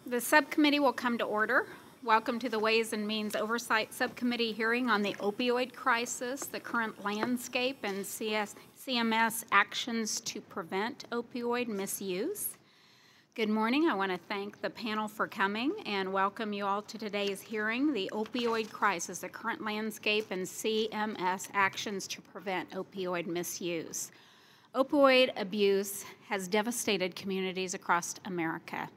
The subcommittee will come to order. Welcome to the Ways and Means Oversight Subcommittee hearing on the opioid crisis, the current landscape, and CMS actions to prevent opioid misuse. Good morning. I want to thank the panel for coming and welcome you all to today's hearing, the opioid crisis, the current landscape, and CMS actions to prevent opioid misuse. Opioid abuse has devastated communities across America.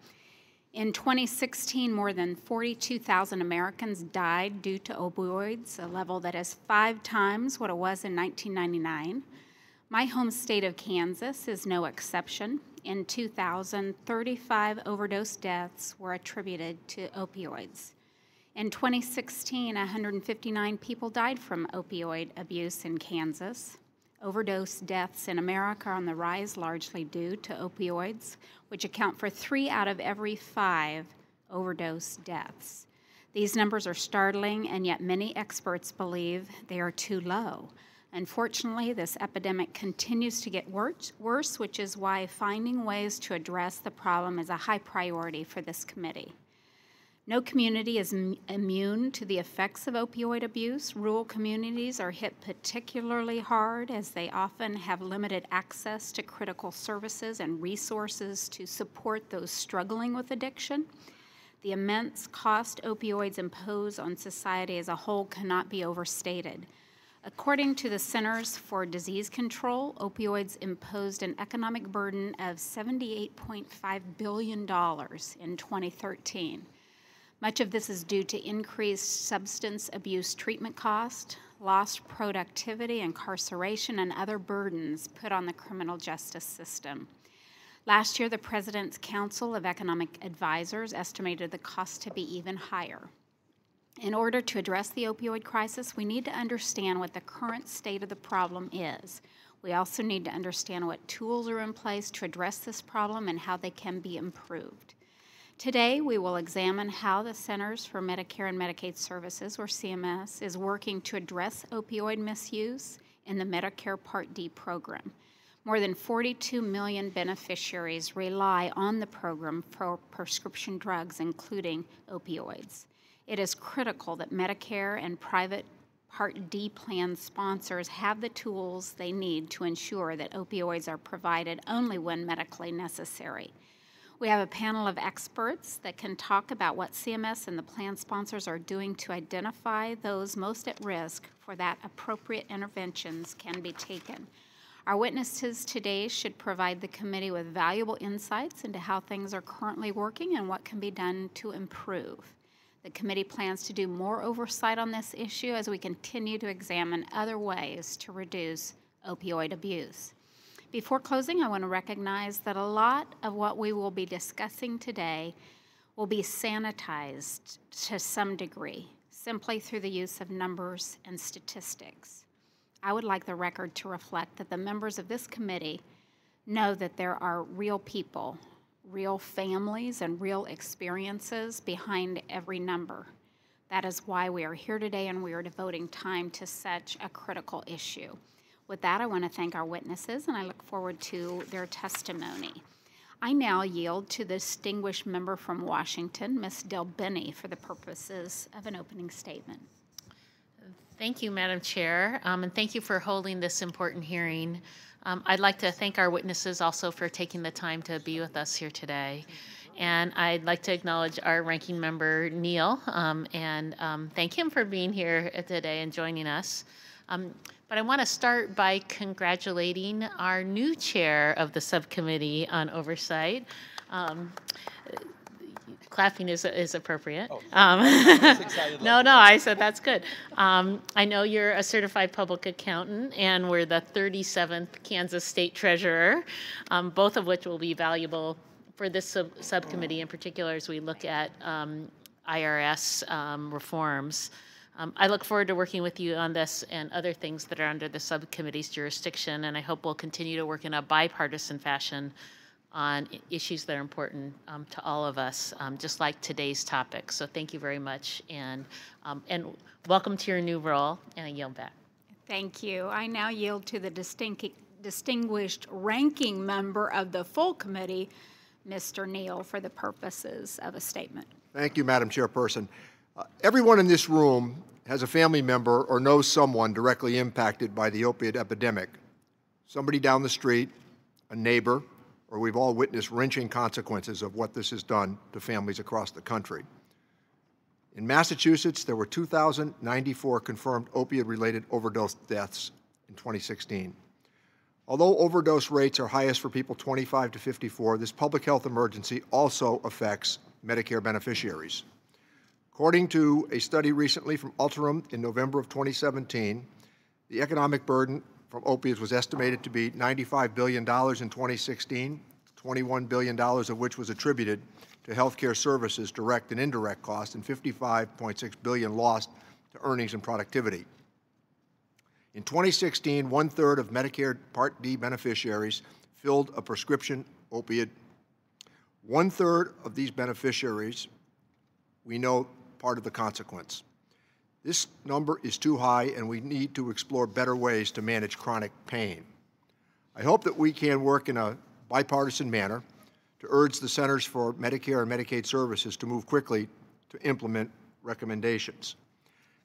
In 2016, more than 42,000 Americans died due to opioids, a level that is 5 times what it was in 1999. My home state of Kansas is no exception. In 2000, 35 overdose deaths were attributed to opioids. In 2016, 159 people died from opioid abuse in Kansas. Overdose deaths in America are on the rise, largely due to opioids, which account for 3 out of every 5 overdose deaths. These numbers are startling, and yet many experts believe they are too low. Unfortunately, this epidemic continues to get worse, which is why finding ways to address the problem is a high priority for this committee. No community is immune to the effects of opioid abuse. Rural communities are hit particularly hard as they often have limited access to critical services and resources to support those struggling with addiction. The immense cost opioids impose on society as a whole cannot be overstated. According to the Centers for Disease Control, opioids imposed an economic burden of $78.5 billion in 2013. Much of this is due to increased substance abuse treatment cost, lost productivity, incarceration, and other burdens put on the criminal justice system. Last year, the President's Council of Economic Advisors estimated the cost to be even higher. In order to address the opioid crisis, we need to understand what the current state of the problem is. We also need to understand what tools are in place to address this problem and how they can be improved. Today, we will examine how the Centers for Medicare and Medicaid Services, or CMS, is working to address opioid misuse in the Medicare Part D program. More than 42 million beneficiaries rely on the program for prescription drugs, including opioids. It is critical that Medicare and private Part D plan sponsors have the tools they need to ensure that opioids are provided only when medically necessary. We have a panel of experts that can talk about what CMS and the plan sponsors are doing to identify those most at risk for that appropriate interventions can be taken. Our witnesses today should provide the committee with valuable insights into how things are currently working and what can be done to improve. The committee plans to do more oversight on this issue as we continue to examine other ways to reduce opioid abuse. Before closing, I want to recognize that a lot of what we will be discussing today will be sanitized to some degree, simply through the use of numbers and statistics. I would like the record to reflect that the members of this committee know that there are real people, real families, and real experiences behind every number. That is why we are here today and we are devoting time to such a critical issue. With that, I want to thank our witnesses, and I look forward to their testimony. I now yield to the distinguished member from Washington, Ms. Del Benny, for the purposes of an opening statement. Thank you, Madam Chair, and thank you for holding this important hearing. I'd like to thank our witnesses also for taking the time to be with us here today. And I'd like to acknowledge our ranking member, Neil, and thank him for being here today and joining us. But I want to start by congratulating our new chair of the subcommittee on oversight. Clapping is appropriate. Oh, no, I said that's good. I know you're a certified public accountant, and we're the 37th Kansas State Treasurer, both of which will be valuable for this subcommittee in particular as we look at IRS reforms. I look forward to working with you on this and other things that are under the subcommittee's jurisdiction, and I hope we'll continue to work in a bipartisan fashion on issues that are important to all of us, just like today's topic. So thank you very much, and welcome to your new role, and I yield back. Thank you. I now yield to the distinguished ranking member of the full committee, Mr. Neal for the purposes of a statement. Thank you, Madam Chairperson. Everyone in this room has a family member or knows someone directly impacted by the opioid epidemic. Somebody down the street, a neighbor, or we've all witnessed wrenching consequences of what this has done to families across the country. In Massachusetts, there were 2,094 confirmed opioid-related overdose deaths in 2016. Although overdose rates are highest for people 25 to 54, this public health emergency also affects Medicare beneficiaries. According to a study recently from Alterum in November of 2017, the economic burden from opiates was estimated to be $95 billion in 2016, $21 billion of which was attributed to healthcare services, direct and indirect costs, and $55.6 billion lost to earnings and productivity. In 2016, 1/3 of Medicare Part D beneficiaries filled a prescription opiate. 1/3 of these beneficiaries, we know part of the consequence. This number is too high, and we need to explore better ways to manage chronic pain. I hope that we can work in a bipartisan manner to urge the Centers for Medicare and Medicaid Services to move quickly to implement recommendations.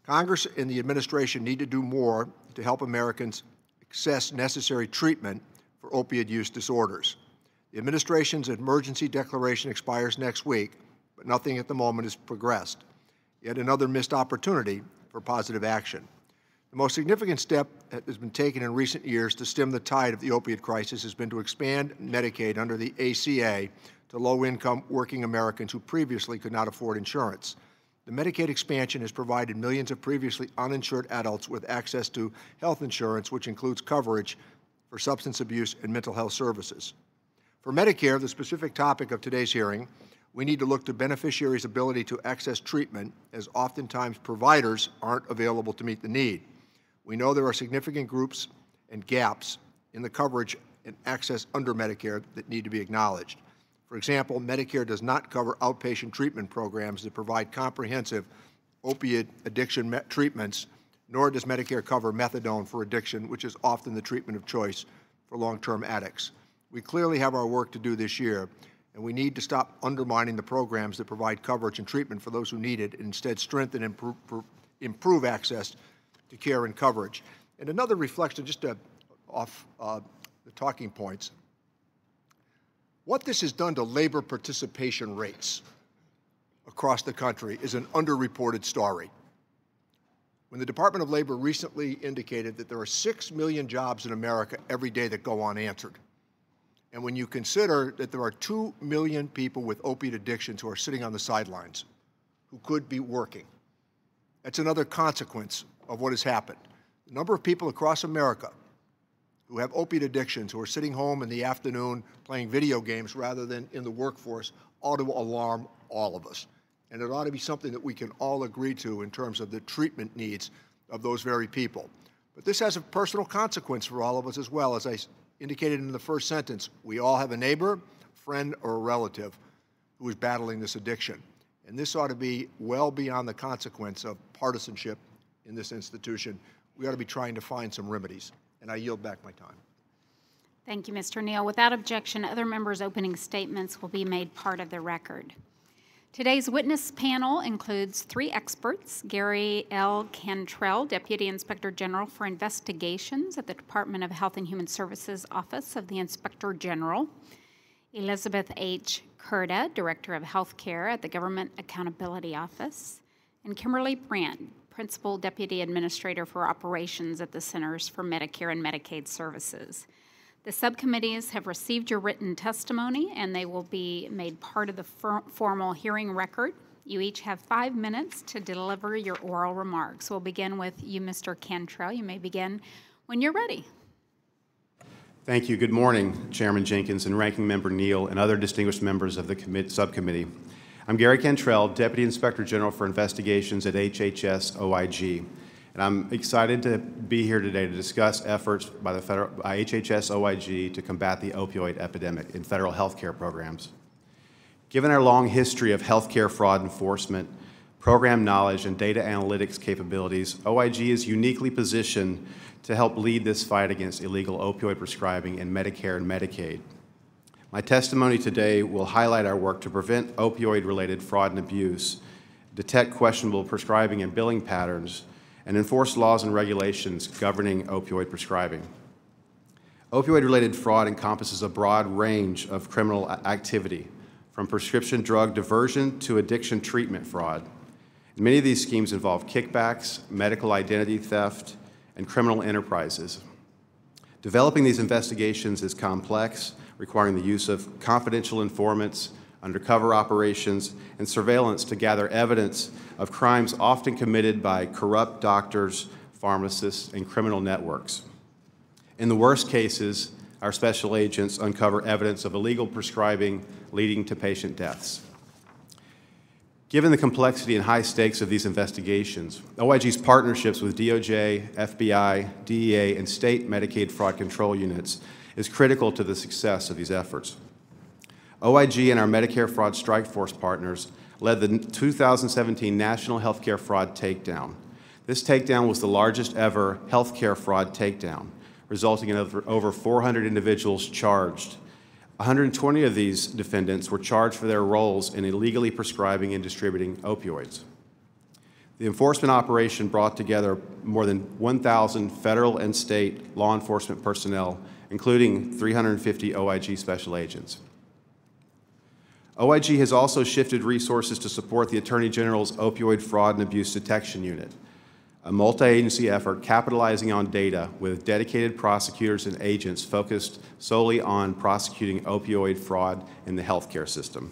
Congress and the administration need to do more to help Americans access necessary treatment for opioid use disorders. The administration's emergency declaration expires next week, but nothing at the moment has progressed. Yet another missed opportunity for positive action. The most significant step that has been taken in recent years to stem the tide of the opioid crisis has been to expand Medicaid under the ACA to low-income working Americans who previously could not afford insurance. The Medicaid expansion has provided millions of previously uninsured adults with access to health insurance, which includes coverage for substance abuse and mental health services. For Medicare, the specific topic of today's hearing, we need to look to beneficiaries' ability to access treatment, as oftentimes providers aren't available to meet the need. We know there are significant groups and gaps in the coverage and access under Medicare that need to be acknowledged. For example, Medicare does not cover outpatient treatment programs that provide comprehensive opiate addiction treatments, nor does Medicare cover methadone for addiction, which is often the treatment of choice for long-term addicts. We clearly have our work to do this year, and we need to stop undermining the programs that provide coverage and treatment for those who need it, and instead strengthen and improve access to care and coverage. And another reflection, just off the talking points, what this has done to labor participation rates across the country is an underreported story. When the Department of Labor recently indicated that there are 6 million jobs in America every day that go unanswered, and when you consider that there are 2 million people with opiate addictions who are sitting on the sidelines, who could be working, that's another consequence of what has happened. The number of people across America who have opiate addictions, who are sitting home in the afternoon playing video games rather than in the workforce, ought to alarm all of us. And it ought to be something that we can all agree to in terms of the treatment needs of those very people. But this has a personal consequence for all of us as well. As I indicated in the first sentence, we all have a neighbor, friend, or a relative who is battling this addiction. And this ought to be well beyond the consequence of partisanship in this institution. We ought to be trying to find some remedies. And I yield back my time. Thank you, Mr. Neal. Without objection, other members' opening statements will be made part of the record. Today's witness panel includes 3 experts: Gary L. Cantrell, Deputy Inspector General for Investigations at the Department of Health and Human Services Office of the Inspector General; Elizabeth H. Curda, Director of Health Care at the Government Accountability Office; and Kimberly Brandt, Principal Deputy Administrator for Operations at the Centers for Medicare and Medicaid Services. The subcommittees have received your written testimony, and they will be made part of the formal hearing record. You each have 5 minutes to deliver your oral remarks. We'll begin with you, Mr. Cantrell. You may begin when you're ready. Thank you. Good morning, Chairman Jenkins and Ranking Member Neal and other distinguished members of the subcommittee. I'm Gary Cantrell, Deputy Inspector General for Investigations at HHS OIG, and I'm excited to be here today to discuss efforts by HHS OIG to combat the opioid epidemic in federal health care programs. Given our long history of healthcare fraud enforcement, program knowledge, and data analytics capabilities, OIG is uniquely positioned to help lead this fight against illegal opioid prescribing in Medicare and Medicaid. My testimony today will highlight our work to prevent opioid-related fraud and abuse, detect questionable prescribing and billing patterns, and enforce laws and regulations governing opioid prescribing. Opioid-related fraud encompasses a broad range of criminal activity, from prescription drug diversion to addiction treatment fraud. Many of these schemes involve kickbacks, medical identity theft, and criminal enterprises. Developing these investigations is complex, requiring the use of confidential informants, undercover operations, and surveillance to gather evidence of crimes often committed by corrupt doctors, pharmacists, and criminal networks. In the worst cases, our special agents uncover evidence of illegal prescribing leading to patient deaths. Given the complexity and high stakes of these investigations, OIG's partnerships with DOJ, FBI, DEA, and state Medicaid fraud control units is critical to the success of these efforts. OIG and our Medicare Fraud Strike Force partners led the 2017 National Healthcare Fraud Takedown. This takedown was the largest ever healthcare fraud takedown, resulting in over 400 individuals charged. 120 of these defendants were charged for their roles in illegally prescribing and distributing opioids. The enforcement operation brought together more than 1,000 federal and state law enforcement personnel, including 350 OIG special agents. OIG has also shifted resources to support the Attorney General's Opioid Fraud and Abuse Detection Unit, a multi-agency effort capitalizing on data with dedicated prosecutors and agents focused solely on prosecuting opioid fraud in the healthcare system.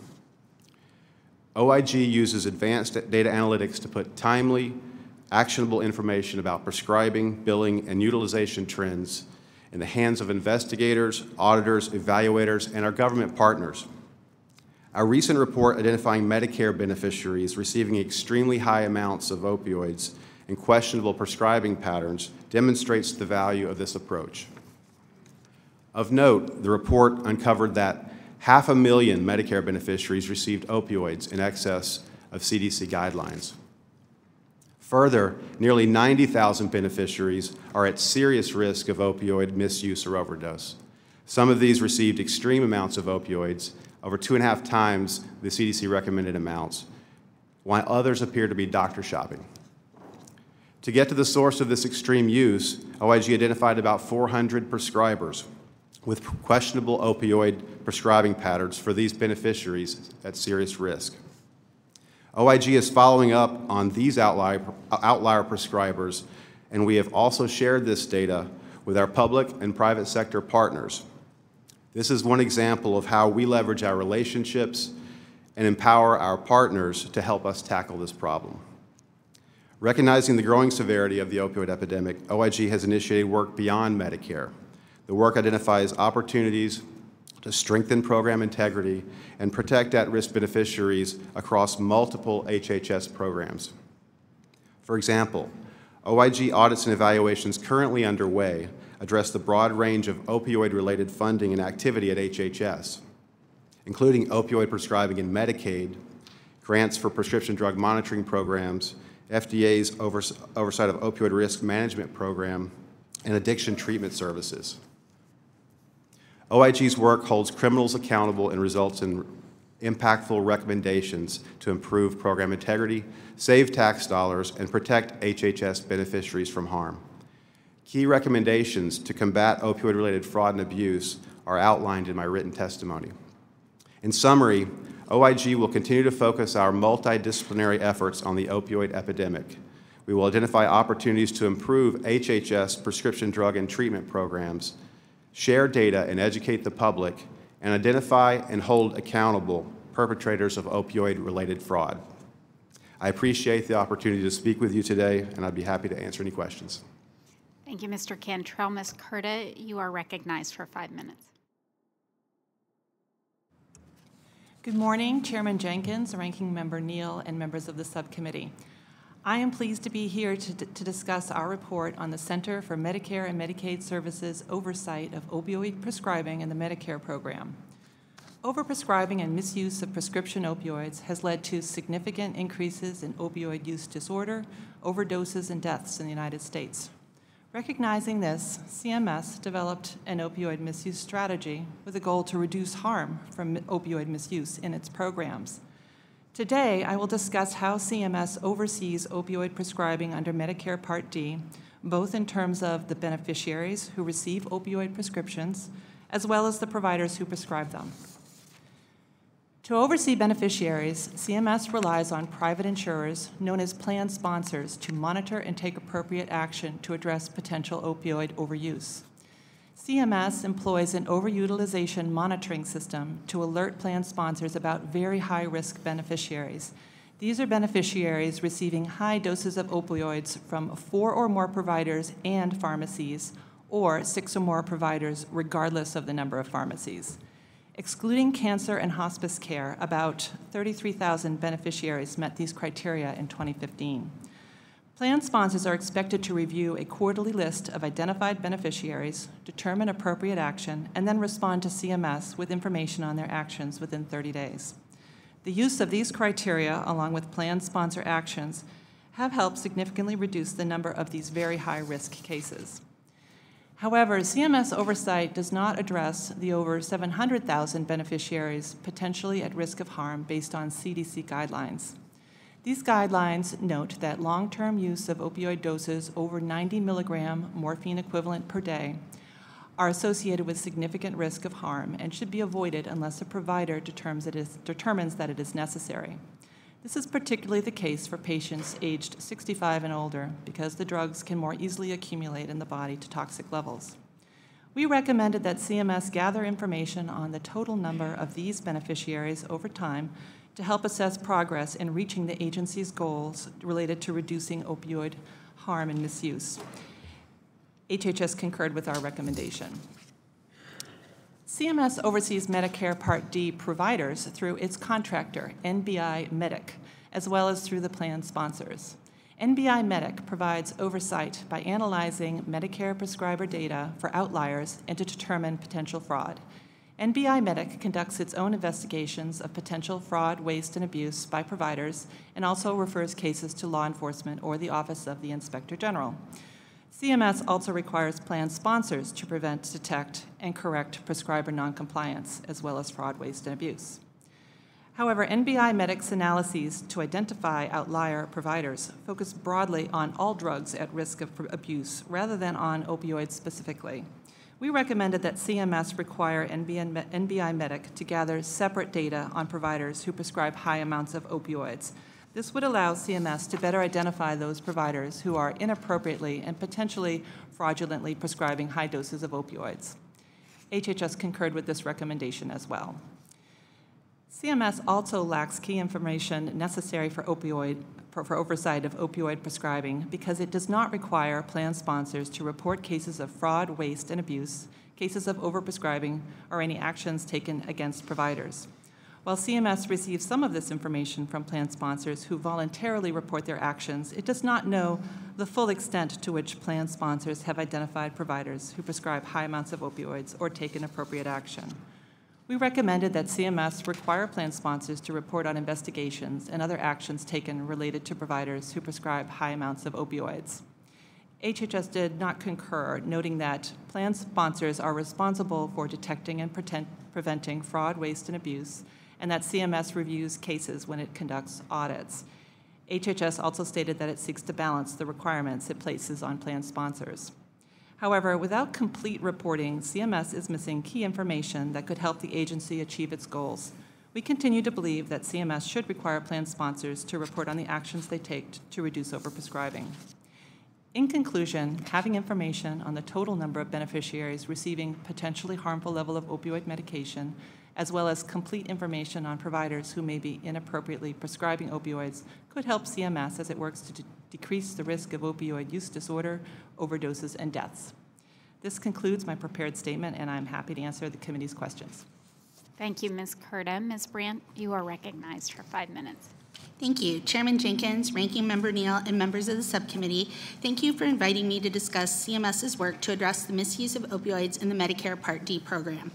OIG uses advanced data analytics to put timely, actionable information about prescribing, billing, and utilization trends in the hands of investigators, auditors, evaluators, and our government partners. Our recent report identifying Medicare beneficiaries receiving extremely high amounts of opioids and questionable prescribing patterns demonstrates the value of this approach. Of note, the report uncovered that 500,000 Medicare beneficiaries received opioids in excess of CDC guidelines. Further, nearly 90,000 beneficiaries are at serious risk of opioid misuse or overdose. Some of these received extreme amounts of opioids, over 2.5 times the CDC recommended amounts, while others appear to be doctor shopping. To get to the source of this extreme use, OIG identified about 400 prescribers with questionable opioid prescribing patterns for these beneficiaries at serious risk. OIG is following up on these outlier prescribers, and we have also shared this data with our public and private sector partners. This is one example of how we leverage our relationships and empower our partners to help us tackle this problem. Recognizing the growing severity of the opioid epidemic, OIG has initiated work beyond Medicare. The work identifies opportunities to strengthen program integrity and protect at-risk beneficiaries across multiple HHS programs. For example, OIG audits and evaluations currently underway address the broad range of opioid-related funding and activity at HHS, including opioid prescribing in Medicaid, grants for prescription drug monitoring programs, FDA's oversight of opioid risk management program, and addiction treatment services. OIG's work holds criminals accountable and results in impactful recommendations to improve program integrity, save tax dollars, and protect HHS beneficiaries from harm. Key recommendations to combat opioid-related fraud and abuse are outlined in my written testimony. In summary, OIG will continue to focus our multidisciplinary efforts on the opioid epidemic. We will identify opportunities to improve HHS prescription drug and treatment programs, share data and educate the public, and identify and hold accountable perpetrators of opioid-related fraud. I appreciate the opportunity to speak with you today, and I'd be happy to answer any questions. Thank you, Mr. Cantrell. Ms. Curta, you are recognized for 5 minutes. Good morning, Chairman Jenkins, Ranking Member Neal, and members of the subcommittee. I am pleased to be here to discuss our report on the Center for Medicare and Medicaid Services oversight of opioid prescribing in the Medicare program. Overprescribing and misuse of prescription opioids has led to significant increases in opioid use disorder, overdoses, and deaths in the United States. Recognizing this, CMS developed an opioid misuse strategy with a goal to reduce harm from opioid misuse in its programs. Today, I will discuss how CMS oversees opioid prescribing under Medicare Part D, both in terms of the beneficiaries who receive opioid prescriptions, as well as the providers who prescribe them. To oversee beneficiaries, CMS relies on private insurers, known as plan sponsors, to monitor and take appropriate action to address potential opioid overuse. CMS employs an overutilization monitoring system to alert plan sponsors about very high-risk beneficiaries. These are beneficiaries receiving high doses of opioids from 4 or more providers and pharmacies, or 6 or more providers, regardless of the number of pharmacies. Excluding cancer and hospice care, about 33,000 beneficiaries met these criteria in 2015. Plan sponsors are expected to review a quarterly list of identified beneficiaries, determine appropriate action, and then respond to CMS with information on their actions within 30 days. The use of these criteria, along with plan sponsor actions, have helped significantly reduce the number of these very high-risk cases. However, CMS oversight does not address the over 700,000 beneficiaries potentially at risk of harm based on CDC guidelines. These guidelines note that long-term use of opioid doses over 90 milligram morphine equivalent per day are associated with significant risk of harm and should be avoided unless a provider determines that it is necessary. This is particularly the case for patients aged 65 and older because the drugs can more easily accumulate in the body to toxic levels. We recommended that CMS gather information on the total number of these beneficiaries over time to help assess progress in reaching the agency's goals related to reducing opioid harm and misuse. HHS concurred with our recommendation. CMS oversees Medicare Part D providers through its contractor, NBI Medic, as well as through the plan sponsors. NBI Medic provides oversight by analyzing Medicare prescriber data for outliers and to determine potential fraud. NBI Medic conducts its own investigations of potential fraud, waste, and abuse by providers and also refers cases to law enforcement or the Office of the Inspector General. CMS also requires plan sponsors to prevent, detect, and correct prescriber noncompliance, as well as fraud, waste, and abuse. However, NBI Medic's analyses to identify outlier providers focus broadly on all drugs at risk of abuse rather than on opioids specifically. We recommended that CMS require NBI Medic to gather separate data on providers who prescribe high amounts of opioids. This would allow CMS to better identify those providers who are inappropriately and potentially fraudulently prescribing high doses of opioids. HHS concurred with this recommendation as well. CMS also lacks key information necessary for oversight of opioid prescribing because it does not require plan sponsors to report cases of fraud, waste, and abuse, cases of overprescribing, or any actions taken against providers. While CMS receives some of this information from plan sponsors who voluntarily report their actions, it does not know the full extent to which plan sponsors have identified providers who prescribe high amounts of opioids or taken appropriate action. We recommended that CMS require plan sponsors to report on investigations and other actions taken related to providers who prescribe high amounts of opioids. HHS did not concur, noting that plan sponsors are responsible for detecting and preventing fraud, waste, and abuse, and that CMS reviews cases when it conducts audits. HHS also stated that it seeks to balance the requirements it places on plan sponsors. However, without complete reporting, CMS is missing key information that could help the agency achieve its goals. We continue to believe that CMS should require plan sponsors to report on the actions they take to reduce overprescribing. In conclusion, having information on the total number of beneficiaries receiving potentially harmful level of opioid medication, as well as complete information on providers who may be inappropriately prescribing opioids, could help CMS as it works to decrease the risk of opioid use disorder, overdoses, and deaths. This concludes my prepared statement, and I'm happy to answer the committee's questions. Thank you, Ms. Curda. Ms. Brandt, you are recognized for 5 minutes. Thank you. Chairman Jenkins, Ranking Member Neal, and members of the subcommittee, thank you for inviting me to discuss CMS's work to address the misuse of opioids in the Medicare Part D program.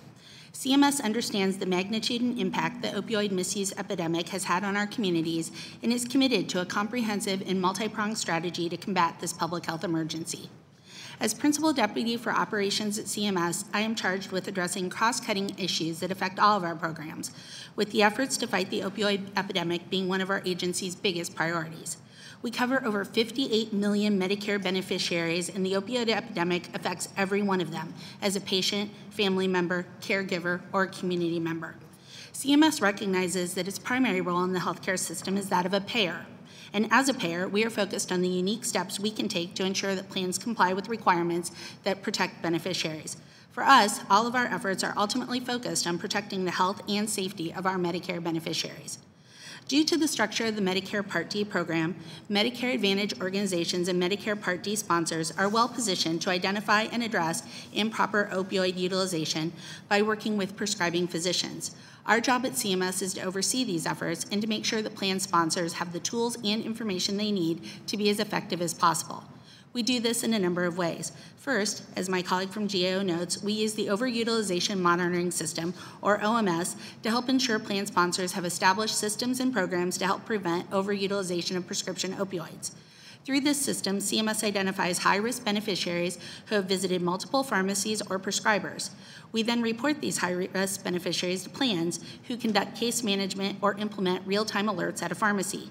CMS understands the magnitude and impact the opioid misuse epidemic has had on our communities and is committed to a comprehensive and multi-pronged strategy to combat this public health emergency. As Principal Deputy for Operations at CMS, I am charged with addressing cross-cutting issues that affect all of our programs, with the efforts to fight the opioid epidemic being one of our agency's biggest priorities. We cover over 58 million Medicare beneficiaries, and the opioid epidemic affects every one of them as a patient, family member, caregiver, or community member. CMS recognizes that its primary role in the healthcare system is that of a payer. And as a payer, we are focused on the unique steps we can take to ensure that plans comply with requirements that protect beneficiaries. For us, all of our efforts are ultimately focused on protecting the health and safety of our Medicare beneficiaries. Due to the structure of the Medicare Part D program, Medicare Advantage organizations and Medicare Part D sponsors are well positioned to identify and address improper opioid utilization by working with prescribing physicians. Our job at CMS is to oversee these efforts and to make sure that plan sponsors have the tools and information they need to be as effective as possible. We do this in a number of ways. First, as my colleague from GAO notes, we use the Overutilization Monitoring System, or OMS, to help ensure plan sponsors have established systems and programs to help prevent overutilization of prescription opioids. Through this system, CMS identifies high-risk beneficiaries who have visited multiple pharmacies or prescribers. We then report these high-risk beneficiaries to plans who conduct case management or implement real-time alerts at a pharmacy.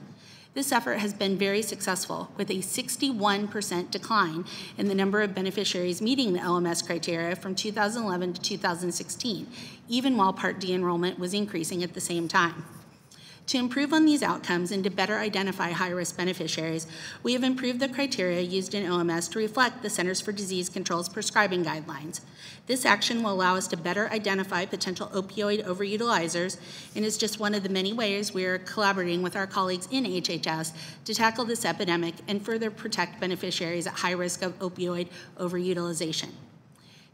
This effort has been very successful, with a 61% decline in the number of beneficiaries meeting the OMS criteria from 2011 to 2016, even while Part D enrollment was increasing at the same time. To improve on these outcomes and to better identify high-risk beneficiaries, we have improved the criteria used in OMS to reflect the Centers for Disease Control's prescribing guidelines. This action will allow us to better identify potential opioid overutilizers and is just one of the many ways we are collaborating with our colleagues in HHS to tackle this epidemic and further protect beneficiaries at high risk of opioid overutilization.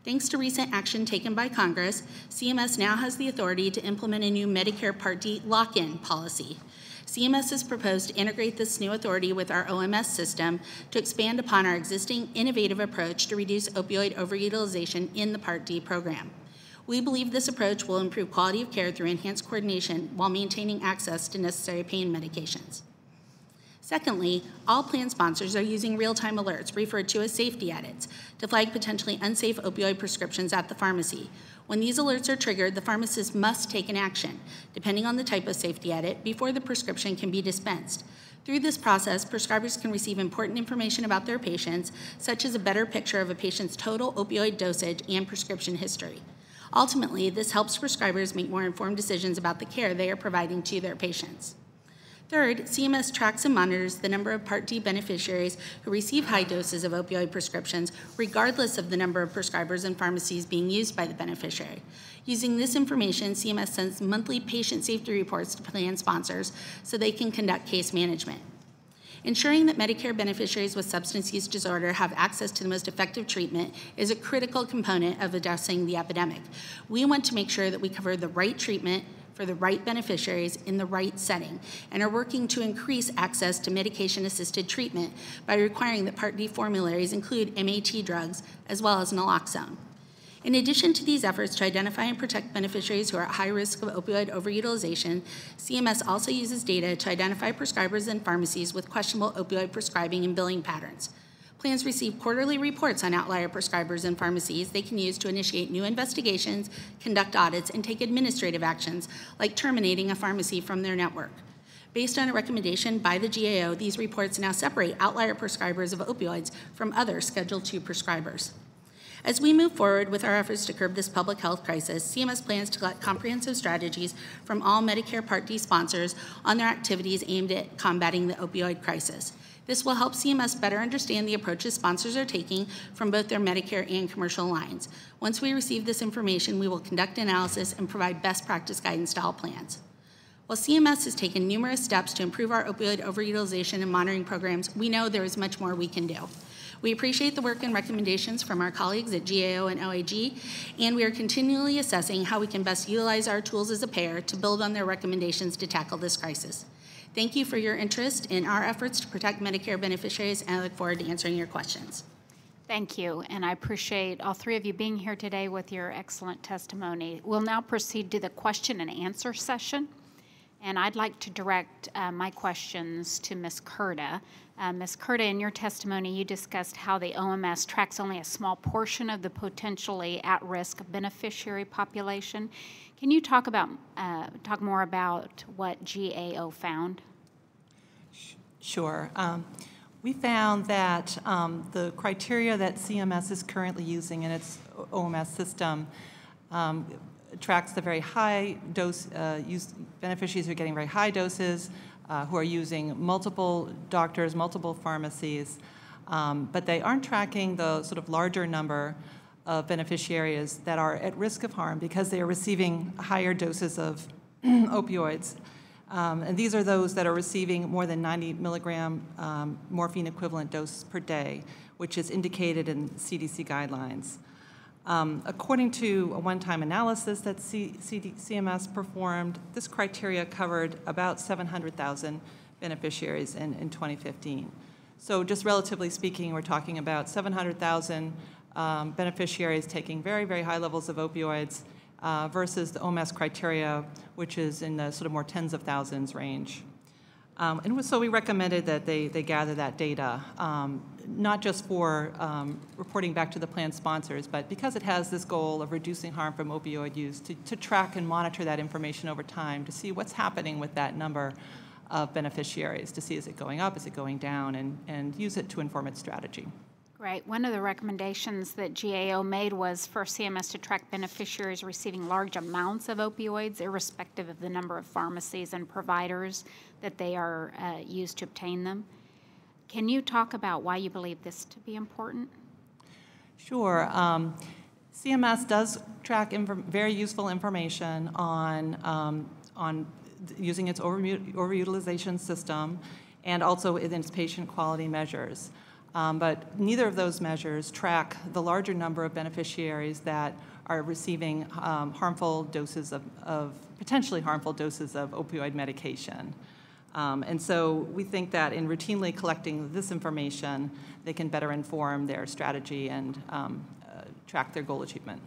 Thanks to recent action taken by Congress, CMS now has the authority to implement a new Medicare Part D lock-in policy. CMS has proposed to integrate this new authority with our OMS system to expand upon our existing innovative approach to reduce opioid overutilization in the Part D program. We believe this approach will improve quality of care through enhanced coordination while maintaining access to necessary pain medications. Secondly, all plan sponsors are using real-time alerts, referred to as safety edits, to flag potentially unsafe opioid prescriptions at the pharmacy. When these alerts are triggered, the pharmacist must take an action, depending on the type of safety edit, before the prescription can be dispensed. Through this process, prescribers can receive important information about their patients, such as a better picture of a patient's total opioid dosage and prescription history. Ultimately, this helps prescribers make more informed decisions about the care they are providing to their patients. Third, CMS tracks and monitors the number of Part D beneficiaries who receive high doses of opioid prescriptions, regardless of the number of prescribers and pharmacies being used by the beneficiary. Using this information, CMS sends monthly patient safety reports to plan sponsors so they can conduct case management. Ensuring that Medicare beneficiaries with substance use disorder have access to the most effective treatment is a critical component of addressing the epidemic. We want to make sure that we cover the right treatment for the right beneficiaries in the right setting, and are working to increase access to medication-assisted treatment by requiring that Part D formularies include MAT drugs as well as naloxone. In addition to these efforts to identify and protect beneficiaries who are at high risk of opioid overutilization, CMS also uses data to identify prescribers and pharmacies with questionable opioid prescribing and billing patterns. Plans receive quarterly reports on outlier prescribers and pharmacies they can use to initiate new investigations, conduct audits, and take administrative actions, like terminating a pharmacy from their network. Based on a recommendation by the GAO, these reports now separate outlier prescribers of opioids from other Schedule II prescribers. As we move forward with our efforts to curb this public health crisis, CMS plans to collect comprehensive strategies from all Medicare Part D sponsors on their activities aimed at combating the opioid crisis. This will help CMS better understand the approaches sponsors are taking from both their Medicare and commercial lines. Once we receive this information, we will conduct analysis and provide best practice guidance to all plans. While CMS has taken numerous steps to improve our opioid overutilization and monitoring programs, we know there is much more we can do. We appreciate the work and recommendations from our colleagues at GAO and OAG, and we are continually assessing how we can best utilize our tools as a payer to build on their recommendations to tackle this crisis. Thank you for your interest in our efforts to protect Medicare beneficiaries, and I look forward to answering your questions. Thank you, and I appreciate all three of you being here today with your excellent testimony. We'll now proceed to the question and answer session. And I'd like to direct my questions to Ms. Curda. Ms. Curda, in your testimony, you discussed how the OMS tracks only a small portion of the potentially at-risk beneficiary population. Can you talk more about what GAO found? Sure. We found that the criteria that CMS is currently using in its OMS system tracks the very high dose beneficiaries who are getting very high doses, who are using multiple doctors, multiple pharmacies, but they aren't tracking the sort of larger number of beneficiaries that are at risk of harm because they are receiving higher doses of opioids. And these are those that are receiving more than 90 milligram morphine equivalent dose per day, which is indicated in CDC guidelines. According to a one-time analysis that CMS performed, this criteria covered about 700,000 beneficiaries in 2015. So just relatively speaking, we're talking about 700,000 beneficiaries taking very, very high levels of opioids versus the OMS criteria, which is in the sort of more tens of thousands range. And so we recommended that they gather that data, not just for reporting back to the plan sponsors, but because it has this goal of reducing harm from opioid use, to track and monitor that information over time to see what's happening with that number of beneficiaries, to see is it going up, is it going down, and use it to inform its strategy. Right. One of the recommendations that GAO made was for CMS to track beneficiaries receiving large amounts of opioids, irrespective of the number of pharmacies and providers that they are used to obtain them. Can you talk about why you believe this to be important? Sure. CMS does track very useful information on using its overutilization system and also in its patient quality measures. But neither of those measures track the larger number of beneficiaries that are receiving harmful doses potentially harmful doses of opioid medication. And so we think that in routinely collecting this information, they can better inform their strategy and track their goal achievement.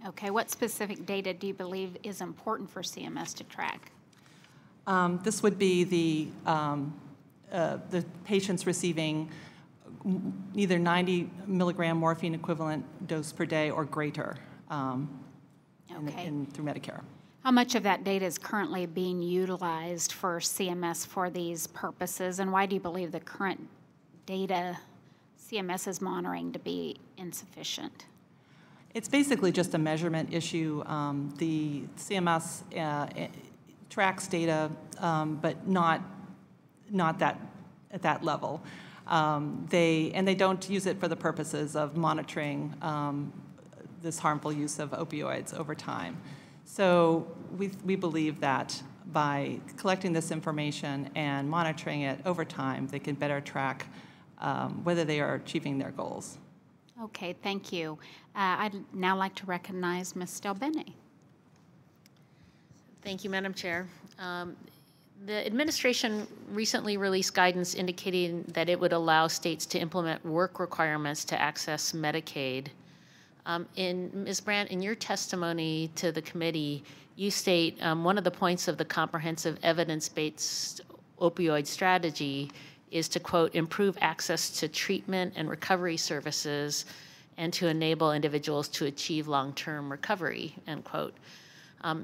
Okay, what specific data do you believe is important for CMS to track? This would be the patients receiving either 90 milligram morphine equivalent dose per day or greater through Medicare. How much of that data is currently being utilized for CMS for these purposes, and why do you believe the current data CMS is monitoring to be insufficient? It's basically just a measurement issue. The CMS tracks data, but not that at that level. They don't use it for the purposes of monitoring this harmful use of opioids over time. So we believe that by collecting this information and monitoring it over time, they can better track whether they are achieving their goals. Okay, thank you. I'd now like to recognize Ms. Delbene. Thank you, Madam Chair. The administration recently released guidance indicating that it would allow states to implement work requirements to access Medicaid. Ms. Brandt, in your testimony to the committee, you state one of the points of the comprehensive evidence-based opioid strategy is to, quote, improve access to treatment and recovery services and to enable individuals to achieve long-term recovery, end quote.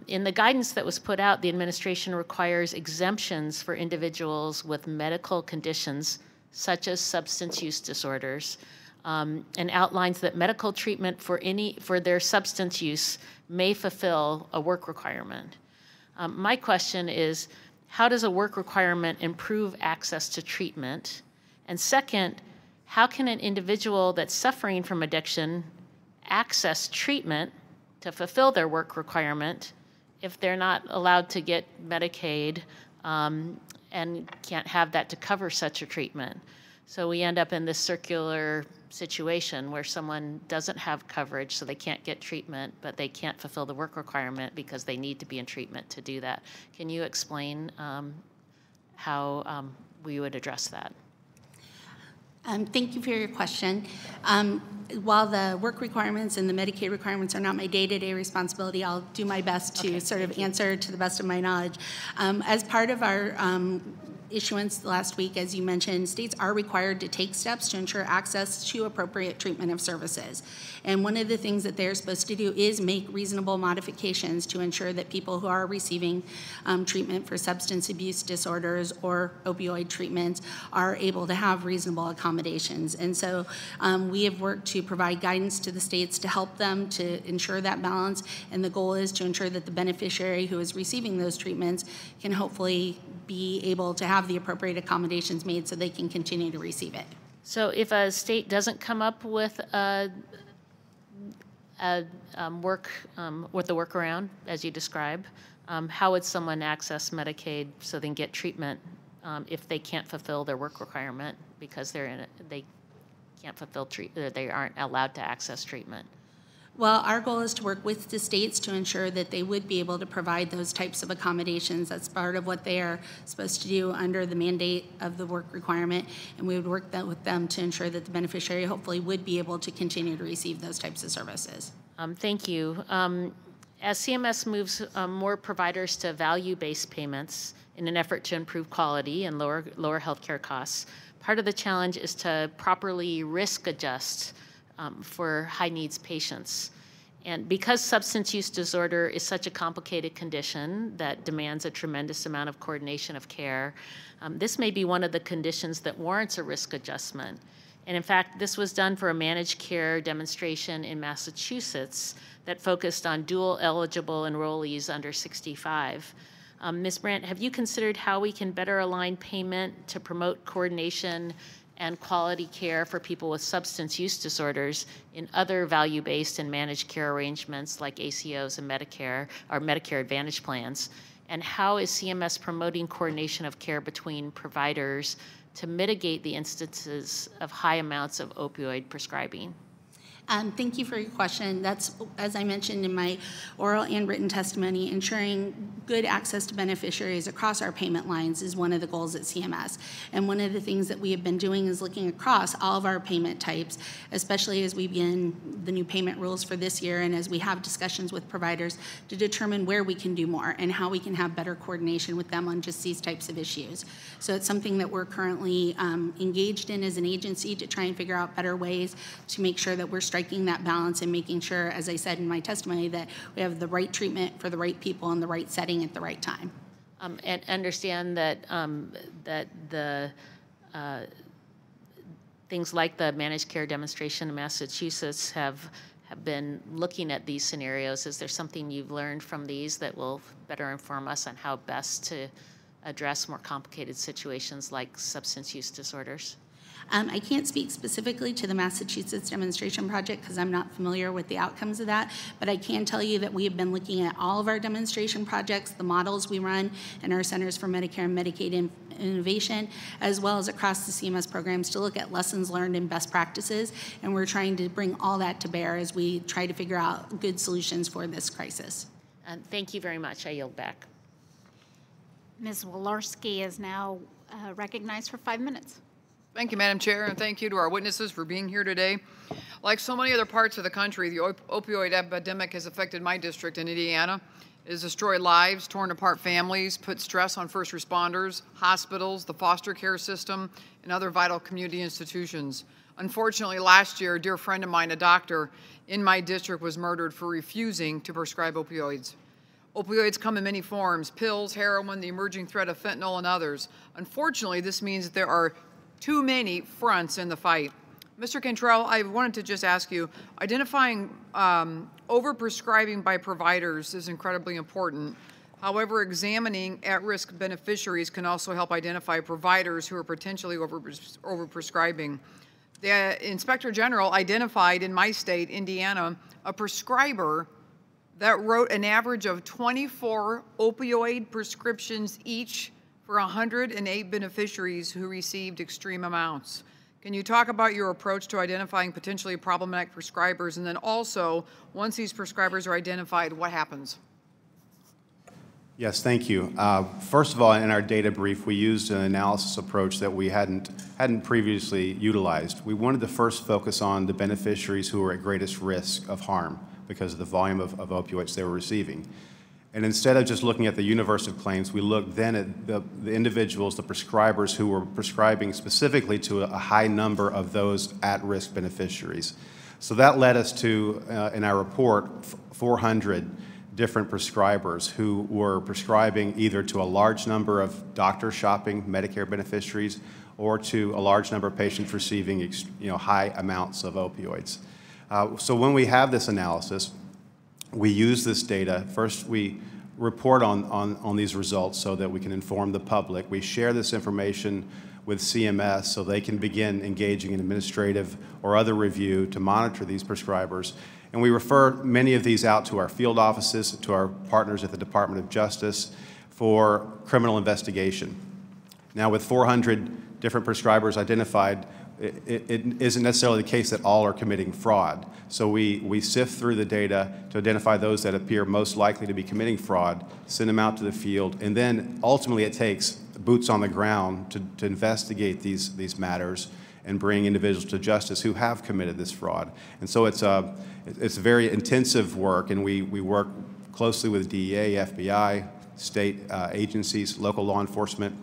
In the guidance that was put out, the administration requires exemptions for individuals with medical conditions such as substance use disorders, and outlines that medical treatment for their substance use may fulfill a work requirement. My question is, how does a work requirement improve access to treatment? And second, how can an individual that's suffering from addiction access treatment to fulfill their work requirement if they're not allowed to get Medicaid and can't have that to cover such a treatment? So we end up in this circular situation where someone doesn't have coverage, so they can't get treatment, but they can't fulfill the work requirement because they need to be in treatment to do that. Can you explain how we would address that? Thank you for your question. While the work requirements and the Medicaid requirements are not my day-to-day responsibility, I'll do my best to sort of answer to the best of my knowledge. As part of our issuance last week, as you mentioned, states are required to take steps to ensure access to appropriate treatment of services. And one of the things that they're supposed to do is make reasonable modifications to ensure that people who are receiving treatment for substance abuse disorders or opioid treatments are able to have reasonable accommodations. And so we have worked to provide guidance to the states to help them to ensure that balance. And the goal is to ensure that the beneficiary who is receiving those treatments can hopefully be able to have the appropriate accommodations made so they can continue to receive it. So if a state doesn't come up with a workaround, as you describe, how would someone access Medicaid so they can get treatment if they can't fulfill their work requirement because they can't fulfill they aren't allowed to access treatment? Well, our goal is to work with the states to ensure that they would be able to provide those types of accommodations. That's part of what they are supposed to do under the mandate of the work requirement, and we would work with them to ensure that the beneficiary hopefully would be able to continue to receive those types of services. Thank you. As CMS moves more providers to value-based payments in an effort to improve quality and lower healthcare costs, part of the challenge is to properly risk adjust for high-needs patients. And because substance use disorder is such a complicated condition that demands a tremendous amount of coordination of care, this may be one of the conditions that warrants a risk adjustment. And in fact, this was done for a managed care demonstration in Massachusetts that focused on dual-eligible enrollees under 65. Ms. Brandt, have you considered how we can better align payment to promote coordination and quality care for people with substance use disorders in other value-based and managed care arrangements like ACOs and Medicare or Medicare Advantage plans? And how is CMS promoting coordination of care between providers to mitigate the instances of high amounts of opioid prescribing? Thank you for your question. That's, as I mentioned in my oral and written testimony, ensuring good access to beneficiaries across our payment lines is one of the goals at CMS. And one of the things that we have been doing is looking across all of our payment types, especially as we begin the new payment rules for this year and as we have discussions with providers to determine where we can do more and how we can have better coordination with them on just these types of issues. So it's something that we're currently engaged in as an agency to try and figure out better ways to make sure that we're striking that balance and making sure, as I said in my testimony, that we have the right treatment for the right people in the right setting at the right time. And understand that that the things like the managed care demonstration in Massachusetts have been looking at these scenarios. Is there something you've learned from these that will better inform us on how best to address more complicated situations like substance use disorders? I can't speak specifically to the Massachusetts demonstration project because I'm not familiar with the outcomes of that, but I can tell you that we have been looking at all of our demonstration projects, the models we run in our Centers for Medicare and Medicaid Innovation, as well as across the CMS programs to look at lessons learned and best practices, and we're trying to bring all that to bear as we try to figure out good solutions for this crisis. Thank you very much. I yield back. Ms. Walorski is now recognized for 5 minutes. Thank you, Madam Chair, and thank you to our witnesses for being here today. Like so many other parts of the country, the opioid epidemic has affected my district in Indiana. It has destroyed lives, torn apart families, put stress on first responders, hospitals, the foster care system, and other vital community institutions. Unfortunately, last year, a dear friend of mine, a doctor in my district, was murdered for refusing to prescribe opioids. Opioids come in many forms: pills, heroin, the emerging threat of fentanyl, and others. Unfortunately, this means that there are too many fronts in the fight. Mr. Cantrell, I wanted to just ask you, identifying overprescribing by providers is incredibly important. However, examining at-risk beneficiaries can also help identify providers who are potentially overprescribing. The Inspector General identified in my state, Indiana, a prescriber that wrote an average of 24 opioid prescriptions each for 108 beneficiaries who received extreme amounts. Can you talk about your approach to identifying potentially problematic prescribers, and then also, once these prescribers are identified, what happens? Yes, thank you. First of all, in our data brief, we used an analysis approach that we hadn't previously utilized. We wanted to first focus on the beneficiaries who were at greatest risk of harm because of the volume of opioids they were receiving. And instead of just looking at the universe of claims, we looked then at the individuals, the prescribers who were prescribing specifically to a high number of those at-risk beneficiaries. So that led us to, in our report, 400 different prescribers who were prescribing either to a large number of doctor shopping Medicare beneficiaries or to a large number of patients receiving high amounts of opioids. So when we have this analysis, we use this data. First, we report on these results so that we can inform the public. We share this information with CMS so they can begin engaging in administrative or other review to monitor these prescribers. And we refer many of these out to our field offices, to our partners at the Department of Justice for criminal investigation. Now, with 400 different prescribers identified, it isn't necessarily the case that all are committing fraud. So we sift through the data to identify those that appear most likely to be committing fraud, send them out to the field, and then ultimately it takes boots on the ground to investigate these matters and bring individuals to justice who have committed this fraud. And so it's very intensive work, and we work closely with DEA, FBI, state agencies, local law enforcement,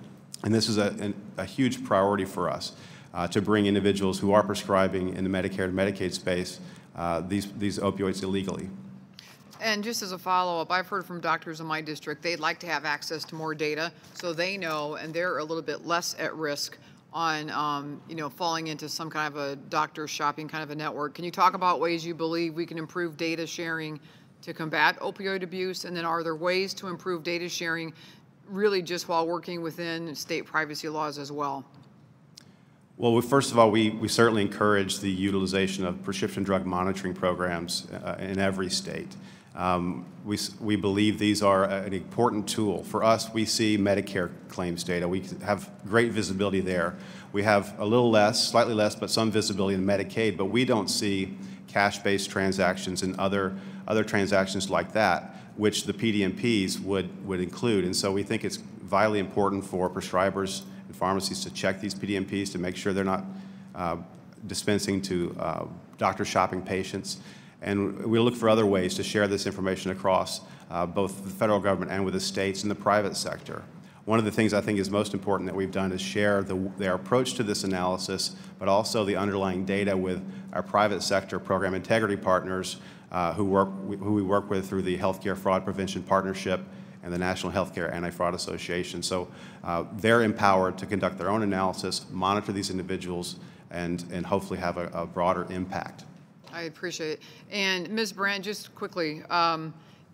and this is a huge priority for us to bring individuals who are prescribing in the Medicare and Medicaid space these opioids illegally. And just as a follow-up, I've heard from doctors in my district, they'd like to have access to more data so they know, and they're a little bit less at risk on falling into some kind of a doctor shopping kind of a network. Can you talk about ways you believe we can improve data sharing to combat opioid abuse? And then are there ways to improve data sharing really just while working within state privacy laws as well? Well, first of all, we certainly encourage the utilization of prescription drug monitoring programs in every state. We believe these are an important tool. For us, we see Medicare claims data. We have great visibility there. We have a little less, slightly less, but some visibility in Medicaid, but we don't see cash-based transactions and other transactions like that, which the PDMPs would include. And so we think it's vitally important for prescribers and pharmacies to check these PDMPs to make sure they're not dispensing to doctor shopping patients. And we look for other ways to share this information across both the federal government and with the states and the private sector. One of the things I think is most important that we've done is share their approach to this analysis, but also the underlying data with our private sector program integrity partners who we work with through the Healthcare Fraud Prevention Partnership and the National Healthcare Anti-Fraud Association. So they're empowered to conduct their own analysis, monitor these individuals, and hopefully have a broader impact. I appreciate it. And Ms. Brandt, just quickly,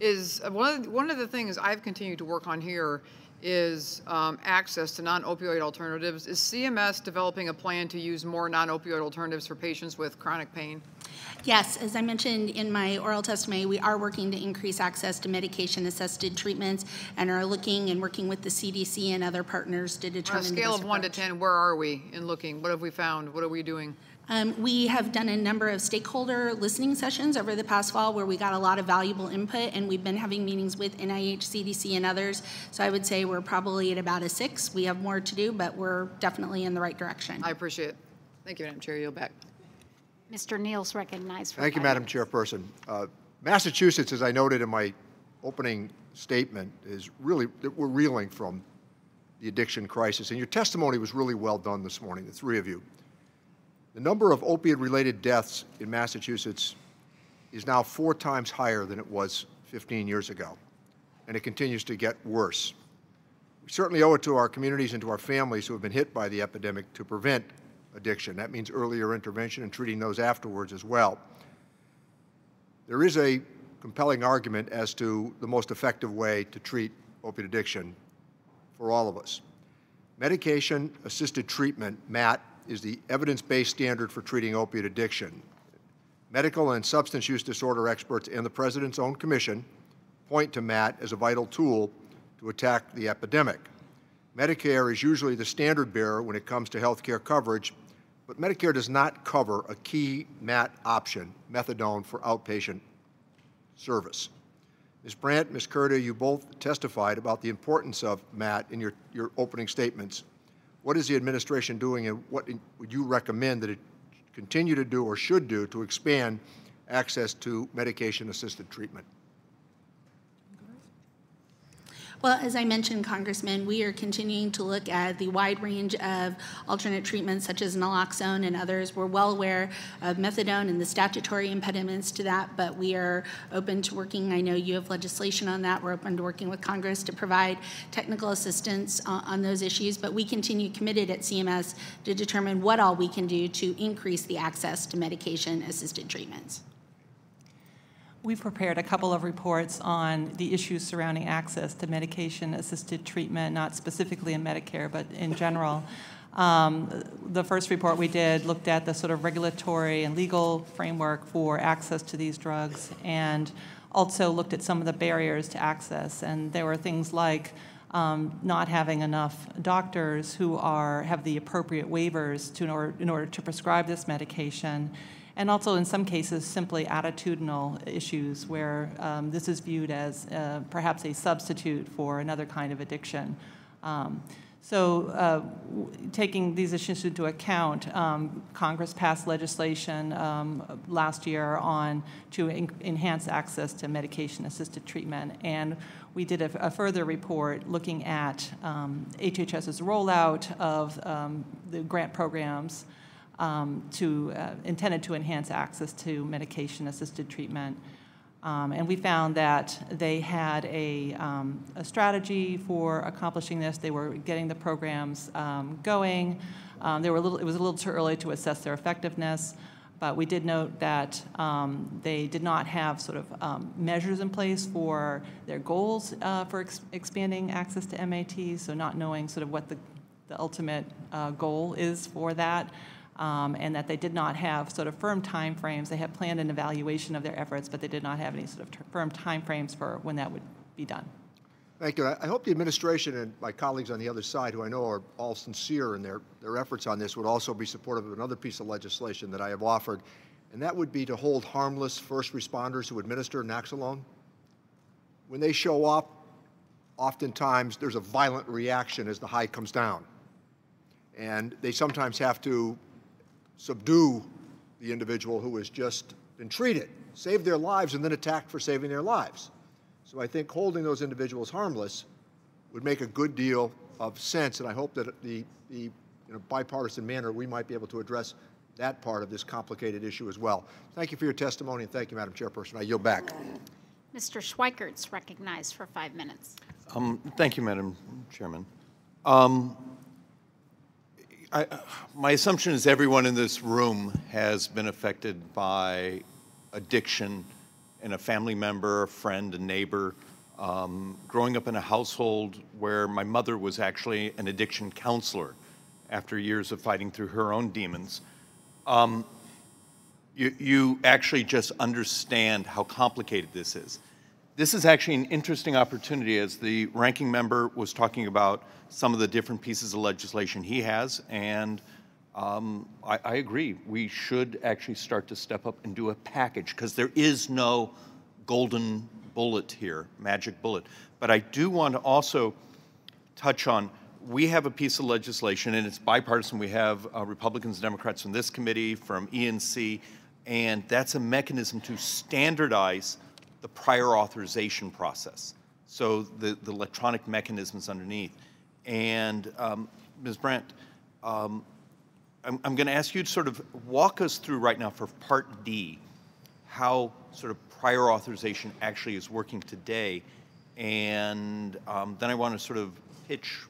is one of the things I've continued to work on here is access to non-opioid alternatives. Is CMS developing a plan to use more non-opioid alternatives for patients with chronic pain? Yes, as I mentioned in my oral testimony, we are working to increase access to medication-assisted treatments and are looking and working with the CDC and other partners to determine. On a scale of 1 to 10, where are we in looking? What have we found? What are we doing? We have done a number of stakeholder listening sessions over the past fall where we got a lot of valuable input, and we've been having meetings with NIH, CDC, and others. So I would say we're probably at about a 6. We have more to do, but we're definitely in the right direction. I appreciate it. Thank you, Madam Chair. Yield back. Mr. Neal's recognized for Thank you, 5 Madam minutes. Chairperson. Massachusetts, as I noted in my opening statement, we're reeling from the addiction crisis. And your testimony was really well done this morning, the three of you. The number of opiate-related deaths in Massachusetts is now 4 times higher than it was 15 years ago, and it continues to get worse. We certainly owe it to our communities and to our families who have been hit by the epidemic to prevent addiction. That means earlier intervention and treating those afterwards as well. There is a compelling argument as to the most effective way to treat opiate addiction for all of us. Medication-assisted treatment, MAT, is the evidence-based standard for treating opiate addiction. Medical and substance use disorder experts and the President's own commission point to MAT as a vital tool to attack the epidemic. Medicare is usually the standard bearer when it comes to health care coverage, but Medicare does not cover a key MAT option, methadone, for outpatient service. Ms. Brandt, Ms. Curda, you both testified about the importance of MAT in your opening statements. What is the administration doing, and what would you recommend that it continue to do or should do to expand access to medication-assisted treatment? Well, as I mentioned, Congressman, we are continuing to look at the wide range of alternate treatments such as naloxone and others. We're well aware of methadone and the statutory impediments to that, but we are open to working. I know you have legislation on that. We're open to working with Congress to provide technical assistance on those issues, but we continue committed at CMS to determine what all we can do to increase the access to medication-assisted treatments. We've prepared a couple of reports on the issues surrounding access to medication-assisted treatment, not specifically in Medicare, but in general. The first report we did looked at the sort of regulatory and legal framework for access to these drugs, and also looked at some of the barriers to access. And there were things like not having enough doctors who have the appropriate waivers in order to prescribe this medication. And also, in some cases, simply attitudinal issues where this is viewed as perhaps a substitute for another kind of addiction. Taking these issues into account, Congress passed legislation last year to enhance access to medication-assisted treatment. And we did a further report looking at HHS's rollout of the grant programs intended to enhance access to medication-assisted treatment. And we found that they had a strategy for accomplishing this. They were getting the programs going. It was a little too early to assess their effectiveness, but we did note that they did not have sort of measures in place for their goals for expanding access to MAT, so not knowing sort of what the ultimate goal is for that. And that they did not have sort of firm time frames. They had planned an evaluation of their efforts, but they did not have any sort of firm time frames for when that would be done. Thank you. I hope the administration and my colleagues on the other side, who I know are all sincere in their efforts on this, would also be supportive of another piece of legislation that I have offered, and that would be to hold harmless first responders who administer Naloxone. When they show up, oftentimes there's a violent reaction as the high comes down, and they sometimes have to subdue the individual who has just been treated, save their lives, and then attacked for saving their lives. So I think holding those individuals harmless would make a good deal of sense, and I hope that in a bipartisan manner we might be able to address that part of this complicated issue as well. Thank you for your testimony, and thank you, Madam Chairperson. I yield back. Mr. Schweikert's recognized for 5 minutes. Thank you, Madam Chairman. My assumption is everyone in this room has been affected by addiction in a family member, a friend, a neighbor. Growing up in a household where my mother was actually an addiction counselor after years of fighting through her own demons, you actually just understand how complicated this is. This is actually an interesting opportunity, as the ranking member was talking about some of the different pieces of legislation he has, and I agree. We should actually start to step up and do a package, because there is no golden bullet here, magic bullet. But I do want to also touch on, we have a piece of legislation, and it's bipartisan. We have Republicans and Democrats from this committee, from ENC, and that's a mechanism to standardize the prior authorization process, so the electronic mechanisms underneath. And Ms. Brandt, I'm going to ask you to sort of walk us through right now for Part D how sort of prior authorization actually is working today, and then I want to sort of pitch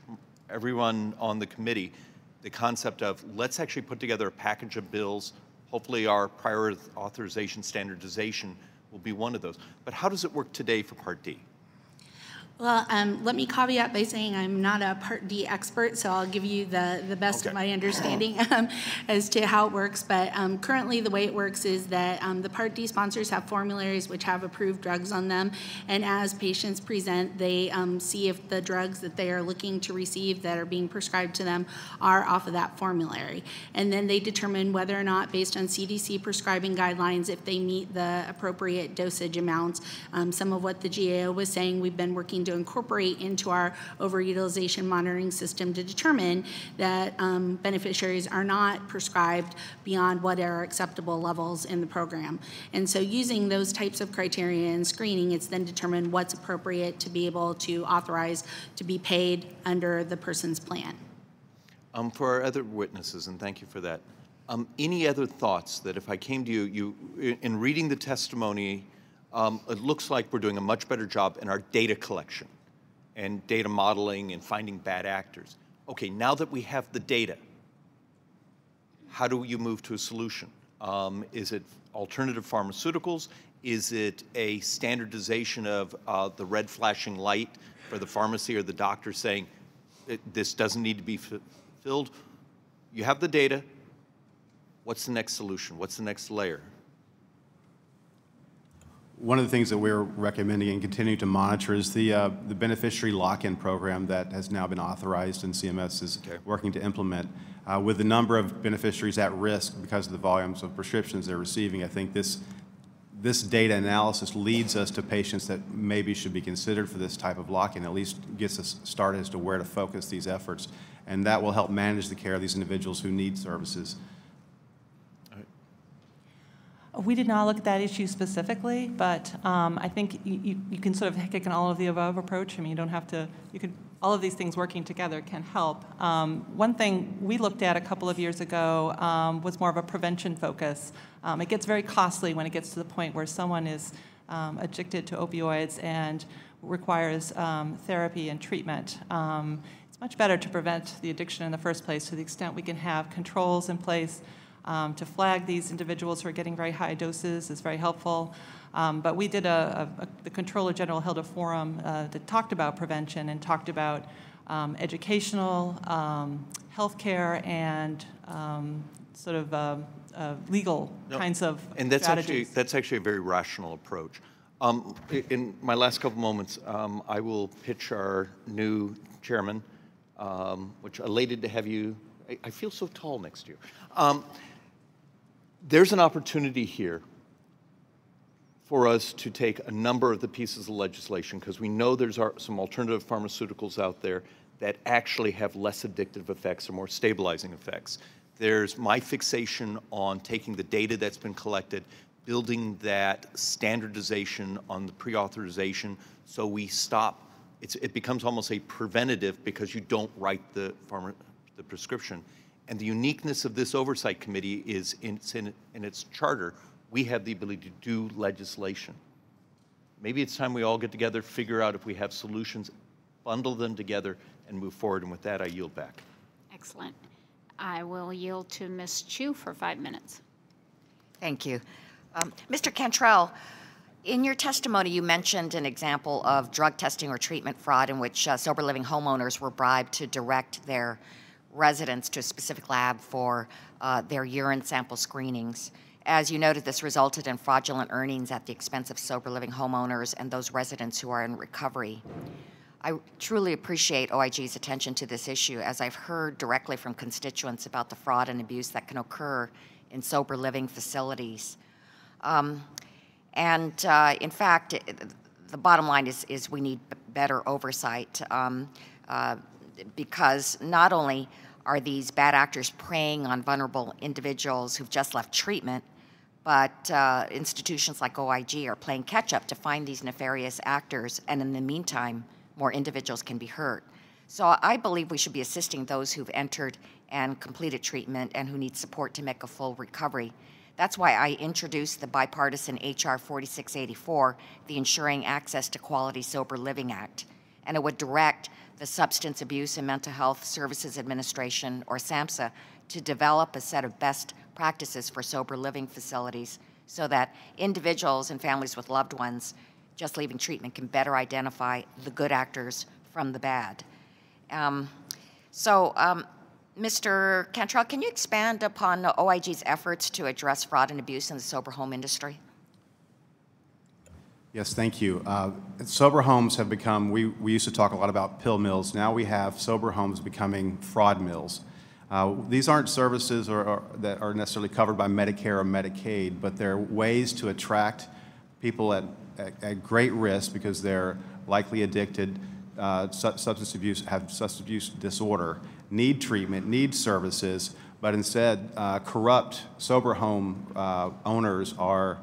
everyone on the committee the concept of let's actually put together a package of bills. Hopefully our prior authorization standardization will be one of those. But how does it work today for Part D? Well, let me caveat by saying I'm not a Part D expert, so I'll give you the best of my understanding as to how it works. But currently the way it works is that the Part D sponsors have formularies which have approved drugs on them, and as patients present, they see if the drugs that they are looking to receive that are being prescribed to them are off of that formulary. And then they determine whether or not, based on CDC prescribing guidelines, if they meet the appropriate dosage amounts. Some of what the GAO was saying, we've been working to incorporate into our overutilization monitoring system to determine that beneficiaries are not prescribed beyond what are acceptable levels in the program. And so using those types of criteria and screening, it's then determined what's appropriate to be able to authorize to be paid under the person's plan. For our other witnesses, and thank you for that, any other thoughts that if I came to you, in reading the testimony, it looks like we're doing a much better job in our data collection and data modeling and finding bad actors. Okay, now that we have the data, how do you move to a solution? Is it alternative pharmaceuticals? Is it a standardization of the red flashing light for the pharmacy or the doctor saying this doesn't need to be filled? You have the data. What's the next solution? What's the next layer? One of the things that we're recommending and continuing to monitor is the beneficiary lock-in program that has now been authorized and CMS is working to implement. With the number of beneficiaries at risk because of the volumes of prescriptions they're receiving, I think this data analysis leads us to patients that maybe should be considered for this type of lock-in, at least gets us started as to where to focus these efforts. And that will help manage the care of these individuals who need services. We did not look at that issue specifically, but I think you can sort of take an all of the above approach. I mean, you don't have to, all of these things working together can help. One thing we looked at a couple of years ago was more of a prevention focus. It gets very costly when it gets to the point where someone is addicted to opioids and requires therapy and treatment. It's much better to prevent the addiction in the first place to the extent we can have controls in place. To flag these individuals who are getting very high doses is very helpful. But we did the Comptroller General held a forum that talked about prevention and talked about educational, healthcare, and sort of legal kinds of strategies. That's actually a very rational approach. In my last couple moments, I will pitch our new chairman, which elated to have you. I feel so tall next to you. There's an opportunity here for us to take a number of the pieces of legislation, because we know there's some alternative pharmaceuticals out there that actually have less addictive effects or more stabilizing effects. There's my fixation on taking the data that's been collected, building that standardization on the pre-authorization so we stop. It becomes almost a preventative because you don't write the prescription. And the uniqueness of this oversight committee is in its charter, we have the ability to do legislation. Maybe it's time we all get together, figure out if we have solutions, bundle them together, and move forward. And with that, I yield back. Excellent. I will yield to Ms. Chu for 5 minutes. Thank you. Mr. Cantrell, in your testimony, you mentioned an example of drug testing or treatment fraud in which sober living homeowners were bribed to direct their residents to a specific lab for their urine sample screenings. As you noted, this resulted in fraudulent earnings at the expense of sober living homeowners and those residents who are in recovery. I truly appreciate OIG's attention to this issue, as I've heard directly from constituents about the fraud and abuse that can occur in sober living facilities. In fact, the bottom line is we need better oversight. Because not only are these bad actors preying on vulnerable individuals who've just left treatment, but institutions like OIG are playing catch-up to find these nefarious actors, and in the meantime, more individuals can be hurt. So I believe we should be assisting those who've entered and completed treatment and who need support to make a full recovery. That's why I introduced the bipartisan HR 4684, the Ensuring Access to Quality Sober Living Act, and it would direct the Substance Abuse and Mental Health Services Administration, or SAMHSA, to develop a set of best practices for sober living facilities so that individuals and families with loved ones just leaving treatment can better identify the good actors from the bad. Mr. Cantrell, can you expand upon OIG's efforts to address fraud and abuse in the sober home industry? Yes, thank you. Sober homes have become, we used to talk a lot about pill mills. Now we have sober homes becoming fraud mills. These aren't services that are necessarily covered by Medicare or Medicaid, but they're ways to attract people at great risk because they're likely addicted, substance abuse, have substance abuse disorder, need treatment, need services, but instead corrupt sober home owners are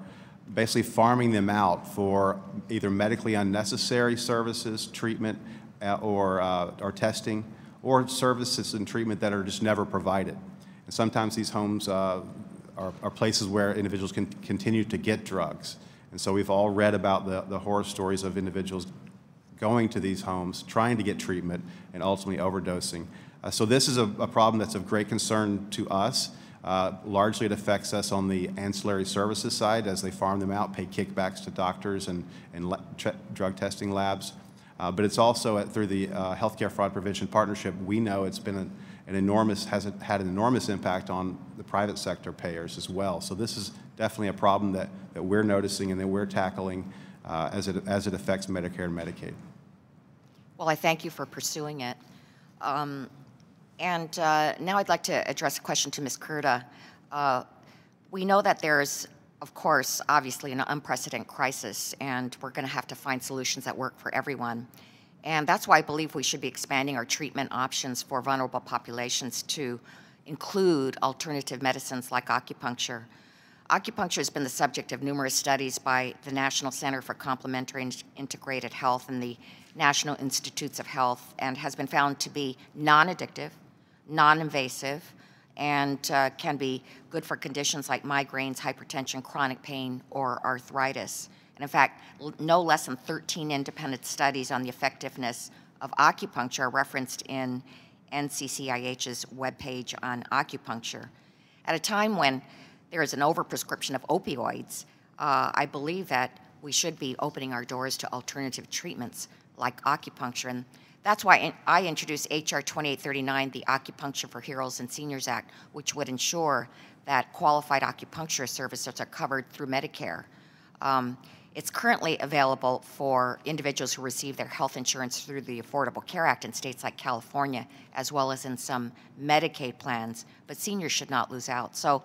basically farming them out for either medically unnecessary services, treatment, or testing, or services and treatment that are just never provided. And sometimes these homes are places where individuals can continue to get drugs. And so we've all read about the horror stories of individuals going to these homes, trying to get treatment, and ultimately overdosing. So this is a problem that's of great concern to us. Largely it affects us on the ancillary services side as they farm them out, pay kickbacks to doctors and drug testing labs. But it's also through the Healthcare Fraud Prevention Partnership, we know it's been has had an enormous impact on the private sector payers as well. So this is definitely a problem that we're noticing and that we're tackling as it affects Medicare and Medicaid. Well, I thank you for pursuing it. Now I'd like to address a question to Ms. Kurta. We know that there's, of course, obviously an unprecedented crisis, and we're going to have to find solutions that work for everyone. And that's why I believe we should be expanding our treatment options for vulnerable populations to include alternative medicines like acupuncture. Acupuncture has been the subject of numerous studies by the National Center for Complementary and Integrated Health and the National Institutes of Health, and has been found to be non-addictive, non-invasive, and can be good for conditions like migraines, hypertension, chronic pain, or arthritis. And in fact, no less than 13 independent studies on the effectiveness of acupuncture are referenced in NCCIH's webpage on acupuncture. At a time when there is an overprescription of opioids, I believe that we should be opening our doors to alternative treatments like acupuncture. And that's why I introduced H.R. 2839, the Acupuncture for Heroes and Seniors Act, which would ensure that qualified acupuncture services are covered through Medicare. It's currently available for individuals who receive their health insurance through the Affordable Care Act in states like California, as well as in some Medicaid plans, but seniors should not lose out. So,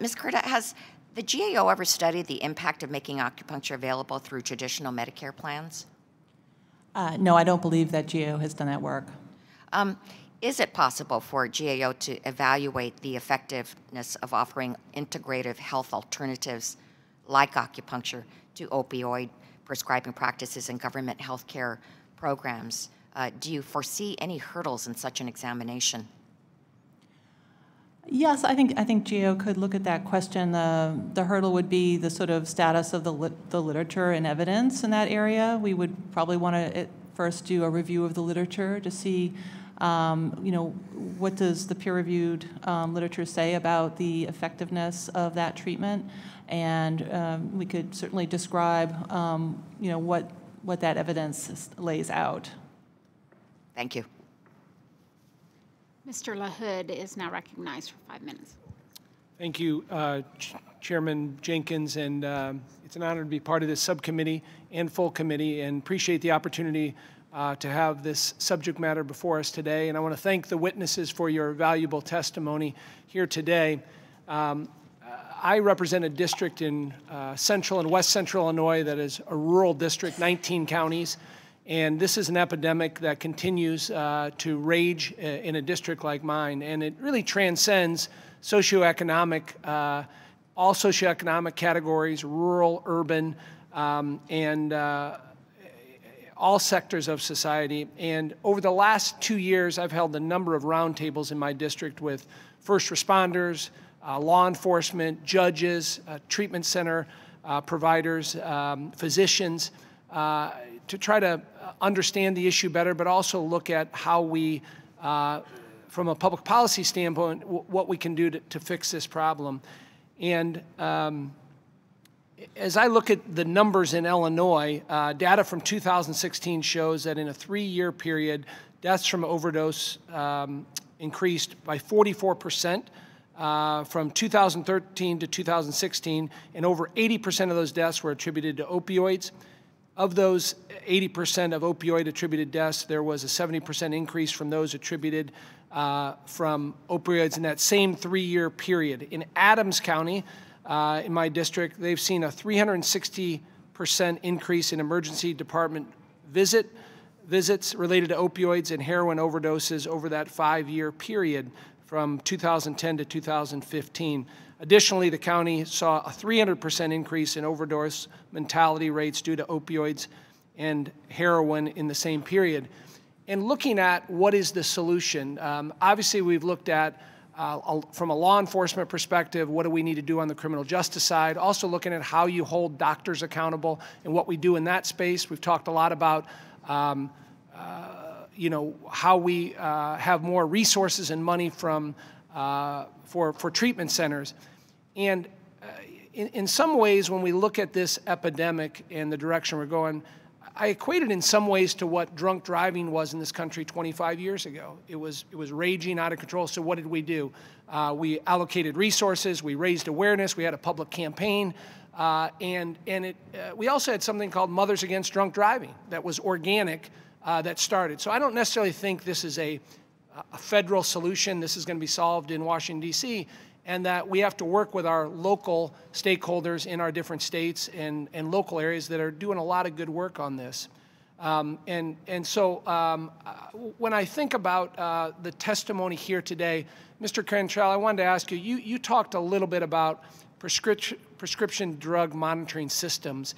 Ms. Kurta, has the GAO ever studied the impact of making acupuncture available through traditional Medicare plans? No, I don't believe that GAO has done that work. Is it possible for GAO to evaluate the effectiveness of offering integrative health alternatives like acupuncture to opioid prescribing practices and government health care programs? Do you foresee any hurdles in such an examination? Yes, I think GAO could look at that question. The hurdle would be the sort of status of the literature and evidence in that area. We would probably want to first do a review of the literature to see, what does the peer-reviewed literature say about the effectiveness of that treatment, and we could certainly describe, what that evidence lays out. Thank you. Mr. LaHood is now recognized for 5 minutes. Thank you, Chairman Jenkins, and it's an honor to be part of this subcommittee and full committee, and appreciate the opportunity to have this subject matter before us today. And I want to thank the witnesses for your valuable testimony here today. I represent a district in central and west central Illinois that is a rural district, 19 counties. And this is an epidemic that continues to rage in a district like mine. And it really transcends socioeconomic, all socioeconomic categories, rural, urban, and all sectors of society. And over the last 2 years, I've held a number of roundtables in my district with first responders, law enforcement, judges, treatment center providers, physicians, to try to understand the issue better, but also look at how we, from a public policy standpoint, what we can do to fix this problem. And as I look at the numbers in Illinois, data from 2016 shows that in a 3-year period, deaths from overdose increased by 44% from 2013 to 2016, and over 80% of those deaths were attributed to opioids. Of those 80% of opioid-attributed deaths, there was a 70% increase from those attributed from opioids in that same 3-year period. In Adams County, in my district, they've seen a 360% increase in emergency department visits related to opioids and heroin overdoses over that 5-year period from 2010 to 2015. Additionally, the county saw a 300% increase in overdose mortality rates due to opioids and heroin in the same period. And looking at what is the solution, obviously we've looked at from a law enforcement perspective, what do we need to do on the criminal justice side? Also looking at how you hold doctors accountable and what we do in that space. We've talked a lot about how we have more resources and money from for treatment centers. And in some ways, when we look at this epidemic and the direction we're going, I equate it in some ways to what drunk driving was in this country 25 years ago. It was raging out of control. So what did we do? We allocated resources. We raised awareness. We had a public campaign. We also had something called Mothers Against Drunk Driving that was organic that started. So I don't necessarily think this is a federal solution. This is going to be solved in Washington, D.C., and that we have to work with our local stakeholders in our different states and local areas that are doing a lot of good work on this. So when I think about the testimony here today, Mr. Cantrell, I wanted to ask you, you talked a little bit about prescription drug monitoring systems.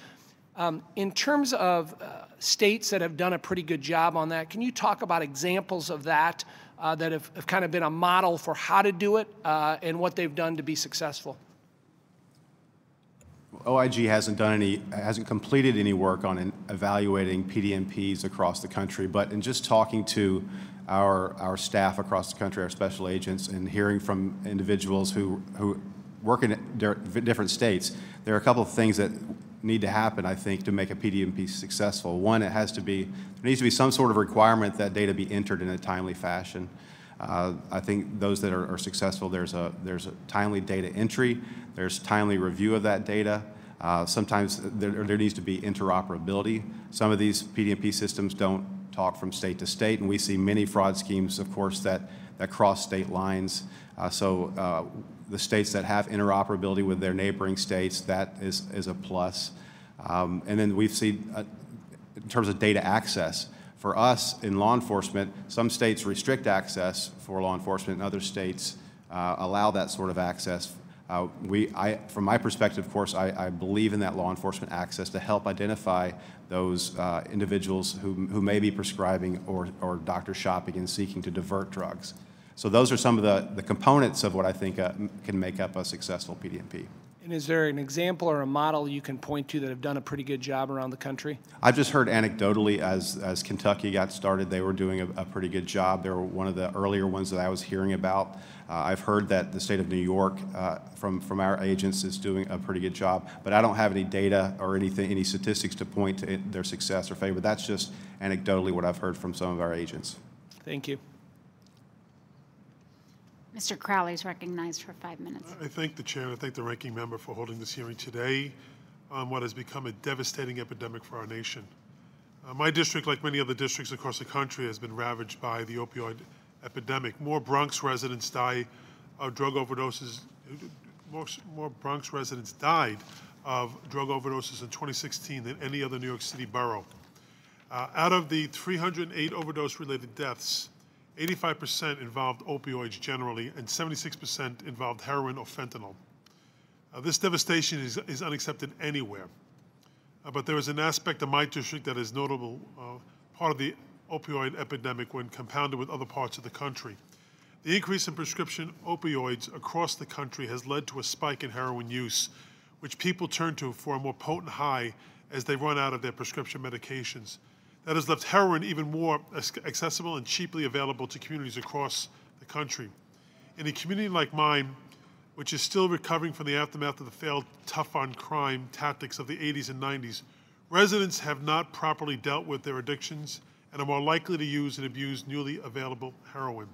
In terms of states that have done a pretty good job on that, can you talk about examples of that that have kind of been a model for how to do it and what they've done to be successful? OIG hasn't completed any work on evaluating PDMPs across the country, but in just talking to our staff across the country, our special agents, and hearing from individuals who work in different states, there are a couple of things that need to happen, I think, to make a PDMP successful. One, there needs to be some sort of requirement that data be entered in a timely fashion. I think those that are successful, there's a timely data entry, there's timely review of that data. Sometimes there needs to be interoperability. Some of these PDMP systems don't talk from state to state, and we see many fraud schemes, of course, that cross state lines. The states that have interoperability with their neighboring states, that is a plus. And then we've seen, in terms of data access, for us in law enforcement, some states restrict access for law enforcement, and other states allow that sort of access. From my perspective, of course, I believe in that law enforcement access to help identify those individuals who may be prescribing or doctor shopping and seeking to divert drugs. So those are some of the components of what I think can make up a successful PDMP. And is there an example or a model you can point to that have done a pretty good job around the country? I've just heard anecdotally as Kentucky got started, they were doing a pretty good job. They were one of the earlier ones that I was hearing about. I've heard that the state of New York, from our agents, is doing a pretty good job. But I don't have any data or any statistics to point to their success or failure. But that's just anecdotally what I've heard from some of our agents. Thank you. Mr. Crowley is recognized for 5 minutes. I thank the chair and I thank the ranking member for holding this hearing today on what has become a devastating epidemic for our nation. My district, like many other districts across the country, has been ravaged by the opioid epidemic. More Bronx residents die of drug overdoses. More Bronx residents died of drug overdoses in 2016 than any other New York City borough. Out of the 308 overdose-related deaths, 85% involved opioids generally, and 76% involved heroin or fentanyl. This devastation is unaccepted anywhere. But there is an aspect of my district that is notable, part of the opioid epidemic when compounded with other parts of the country. The increase in prescription opioids across the country has led to a spike in heroin use, which people turn to for a more potent high as they run out of their prescription medications. That has left heroin even more accessible and cheaply available to communities across the country. In a community like mine, which is still recovering from the aftermath of the failed tough-on-crime tactics of the 80s and 90s, residents have not properly dealt with their addictions and are more likely to use and abuse newly available heroin.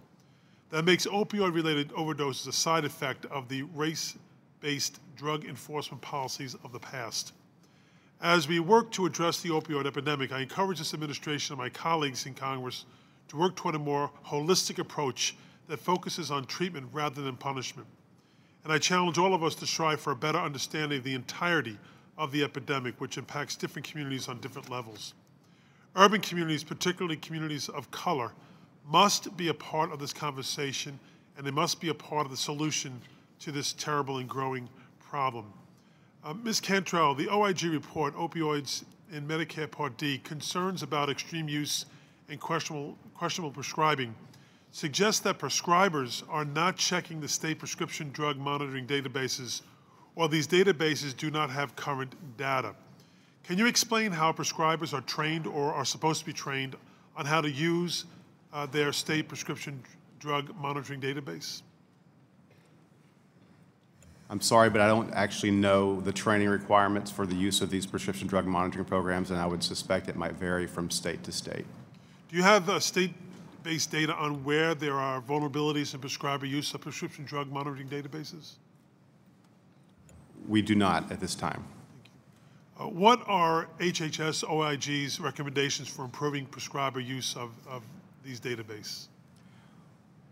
That makes opioid-related overdoses a side effect of the race-based drug enforcement policies of the past. As we work to address the opioid epidemic, I encourage this administration and my colleagues in Congress to work toward a more holistic approach that focuses on treatment rather than punishment. And I challenge all of us to strive for a better understanding of the entirety of the epidemic, which impacts different communities on different levels. Urban communities, particularly communities of color, must be a part of this conversation, and they must be a part of the solution to this terrible and growing problem. Ms. Cantrell, the OIG report, Opioids in Medicare Part D, concerns about extreme use and questionable prescribing, suggests that prescribers are not checking the state prescription drug monitoring databases, or these databases do not have current data. Can you explain how prescribers are trained or are supposed to be trained on how to use their state prescription drug monitoring database? I'm sorry, but I don't actually know the training requirements for the use of these prescription drug monitoring programs, and I would suspect it might vary from state to state. Do you have state-based data on where there are vulnerabilities in prescriber use of prescription drug monitoring databases? We do not at this time. What are HHS OIG's recommendations for improving prescriber use of these databases?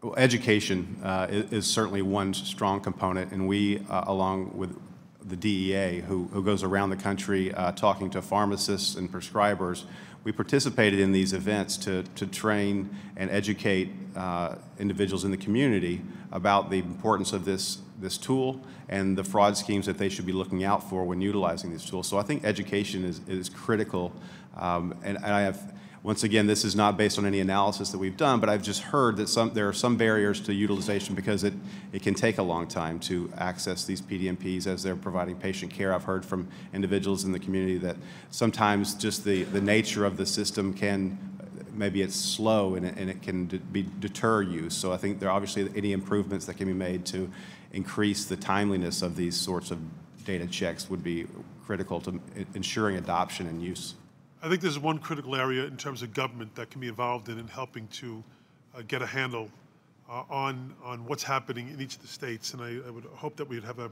Well, education is certainly one strong component, and we, along with the DEA, who goes around the country talking to pharmacists and prescribers, we participated in these events to train and educate individuals in the community about the importance of this tool and the fraud schemes that they should be looking out for when utilizing these tools. So I think education is critical, and I have. Once again, this is not based on any analysis that we've done, but I've just heard that there are some barriers to utilization because it can take a long time to access these PDMPs as they're providing patient care. I've heard from individuals in the community that sometimes just the nature of the system maybe it's slow and it can deter use. So I think there are obviously any improvements that can be made to increase the timeliness of these sorts of data checks would be critical to ensuring adoption and use. I think there's one critical area in terms of government that can be involved in helping to get a handle on what's happening in each of the states, and I would hope that we'd have a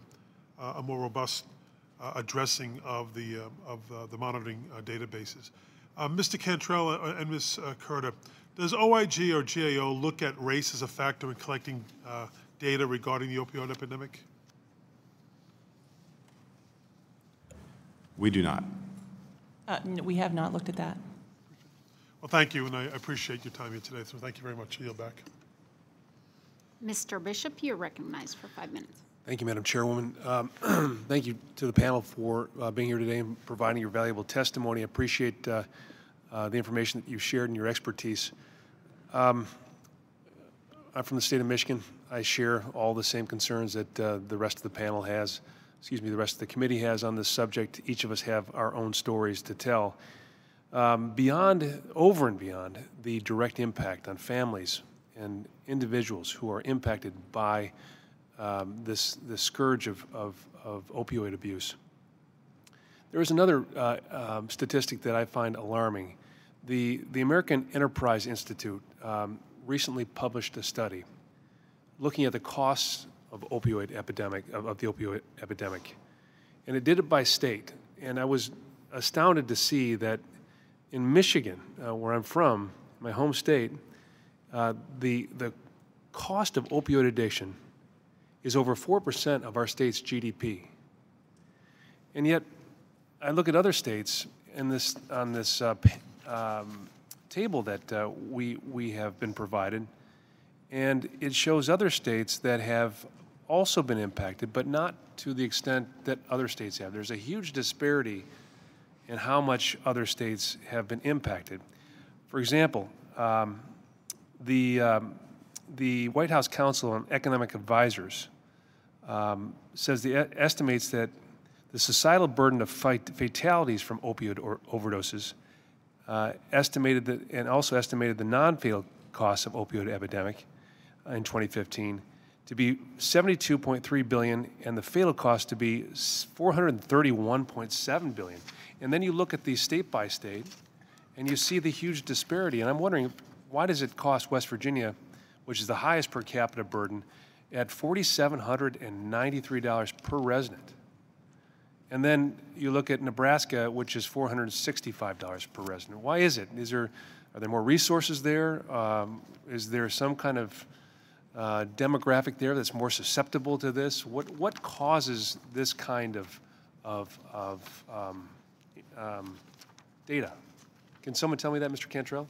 more robust addressing of the monitoring databases. Mr. Cantrell and Ms. Curta, does OIG or GAO look at race as a factor in collecting data regarding the opioid epidemic? We do not. No, we have not looked at that. Well, thank you, and I appreciate your time here today, so thank you very much. I yield back. Mr. Bishop, you're recognized for 5 minutes. Thank you, Madam Chairwoman. Thank you to the panel for being here today and providing your valuable testimony. I appreciate the information that you've shared and your expertise. I'm from the state of Michigan. I share all the same concerns that the rest of the panel has. The rest of the committee has on this subject. Each of us have our own stories to tell. Over and beyond the direct impact on families and individuals who are impacted by this scourge of opioid abuse. There is another statistic that I find alarming. The American Enterprise Institute recently published a study looking at the costs of the opioid epidemic, and it did it by state. And I was astounded to see that in Michigan, where I'm from, my home state, the cost of opioid addiction is over 4% of our state's GDP. And yet, I look at other states on this table that we have been provided, and it shows other states that have also been impacted, but not to the extent that other states have. There's a huge disparity in how much other states have been impacted. For example, the White House Council on Economic Advisors estimates that the societal burden of fatalities from opioid overdoses estimated the non-fatal costs of opioid epidemic in 2015 to be $72.3 billion, and the fatal cost to be $431.7 billion. And then you look at these state by state, and you see the huge disparity. And I'm wondering, why does it cost West Virginia, which is the highest per capita burden, at $4,793 per resident? And then you look at Nebraska, which is $465 per resident. Why is it? Are there more resources there? Is there some kind of demographic there that's more susceptible to this? What causes this kind of data? Can someone tell me that, Mr. Cantrell?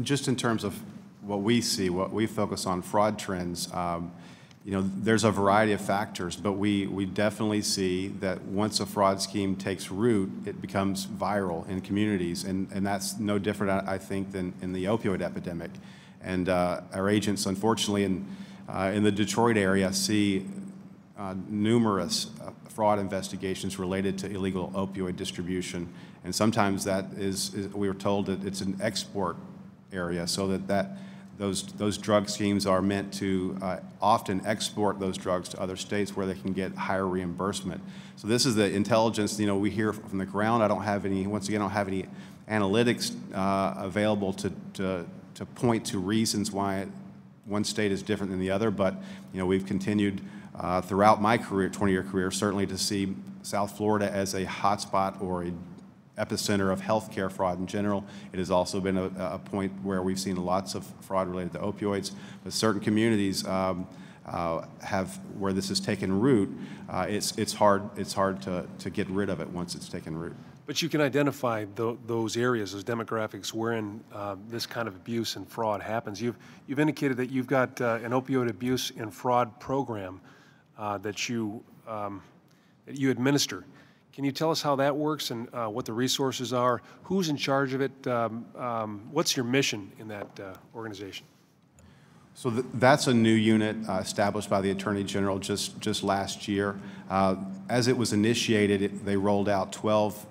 Just in terms of what we see, what we focus on, fraud trends, you know, there's a variety of factors, but we definitely see that once a fraud scheme takes root, it becomes viral in communities, and that's no different, I think, than in the opioid epidemic. And our agents, unfortunately, in the Detroit area, see numerous fraud investigations related to illegal opioid distribution, and sometimes that is we were told that it's an export area, so that those drug schemes are meant to often export those drugs to other states where they can get higher reimbursement. So this is the intelligence, you know, we hear from the ground. I don't have any, once again, I don't have any analytics available to point to reasons why one state is different than the other, but, you know, we've continued throughout my career, 20-year career, certainly to see South Florida as a hotspot or a epicenter of healthcare fraud in general. It has also been a point where we've seen lots of fraud related to opioids, but certain communities have, where this has taken root, it's hard to get rid of it once it's taken root. But you can identify those areas, those demographics wherein this kind of abuse and fraud happens. You've indicated that you've got an opioid abuse and fraud program that you administer. Can you tell us how that works and what the resources are? Who's in charge of it? What's your mission in that organization? So that's a new unit established by the Attorney General just last year. As it was initiated, they rolled out 12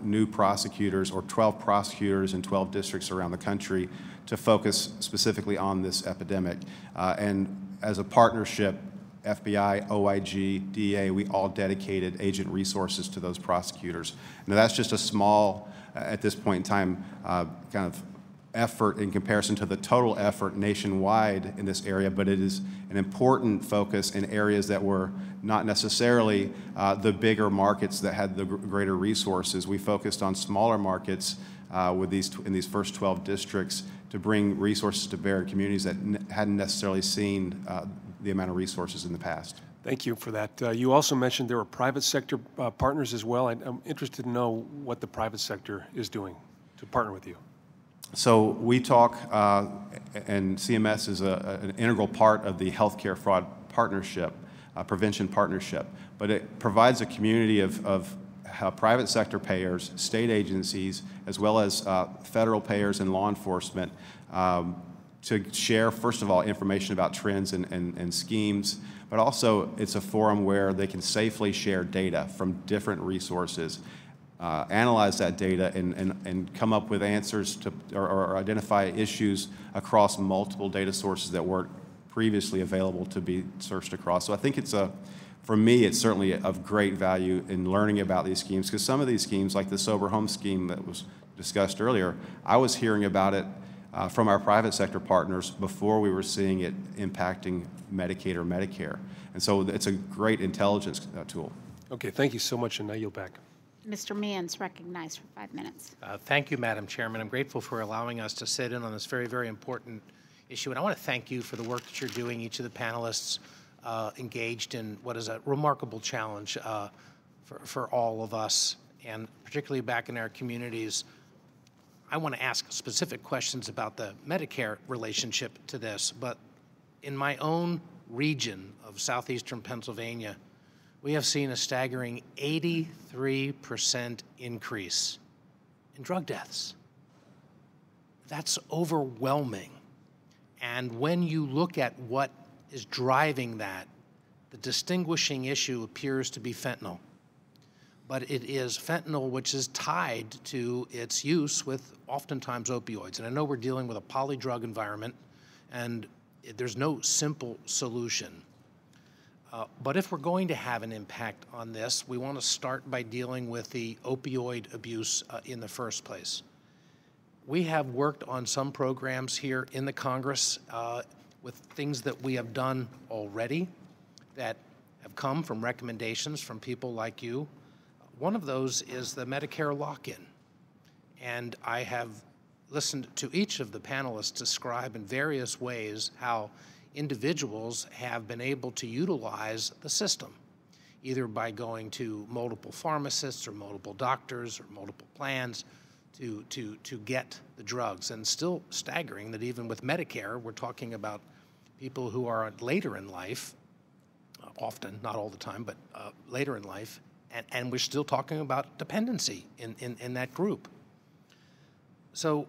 new prosecutors, or 12 prosecutors in 12 districts around the country to focus specifically on this epidemic. And as a partnership, FBI, OIG, DEA, we all dedicated agent resources to those prosecutors. Now that's just a small, at this point in time, kind of effort in comparison to the total effort nationwide in this area, but it is an important focus in areas that were not necessarily the bigger markets that had the greater resources. We focused on smaller markets in these first 12 districts to bring resources to bear in communities that hadn't necessarily seen the amount of resources in the past. Thank you for that. You also mentioned there were private sector partners as well. I'm interested to know what the private sector is doing to partner with you. So we talk, and CMS is an integral part of the healthcare fraud partnership, prevention partnership, but it provides a community of private sector payers, state agencies, as well as federal payers and law enforcement to share, first of all, information about trends and schemes, but also it's a forum where they can safely share data from different resources, analyze that data and come up with answers to, or identify issues across multiple data sources that weren't previously available to be searched across. So I think it's for me, it's certainly of great value in learning about these schemes, because some of these schemes, like the Sober Home scheme that was discussed earlier, I was hearing about it from our private sector partners before we were seeing it impacting Medicaid or Medicare. And so it's a great intelligence tool. Okay, thank you so much, and I yield back. Mr. Mann's recognized for 5 minutes. Thank you, Madam Chairman. I'm grateful for allowing us to sit in on this very, very important issue. And I want to thank you for the work that you're doing, each of the panelists engaged in what is a remarkable challenge for all of us, and particularly back in our communities. I want to ask specific questions about the Medicare relationship to this, but in my own region of southeastern Pennsylvania, we have seen a staggering 83% increase in drug deaths. That's overwhelming. And when you look at what is driving that, the distinguishing issue appears to be fentanyl. But it is fentanyl which is tied to its use with oftentimes opioids. And I know we're dealing with a polydrug environment, and there's no simple solution. But if we're going to have an impact on this, we want to start by dealing with the opioid abuse in the first place. We have worked on some programs here in the Congress with things that we have done already that have come from recommendations from people like you. One of those is the Medicare lock-in. And I have listened to each of the panelists describe in various ways how individuals have been able to utilize the system, either by going to multiple pharmacists or multiple doctors or multiple plans to get the drugs. And still staggering that even with Medicare, we're talking about people who are later in life, often, not all the time, but later in life, and we're still talking about dependency in that group. So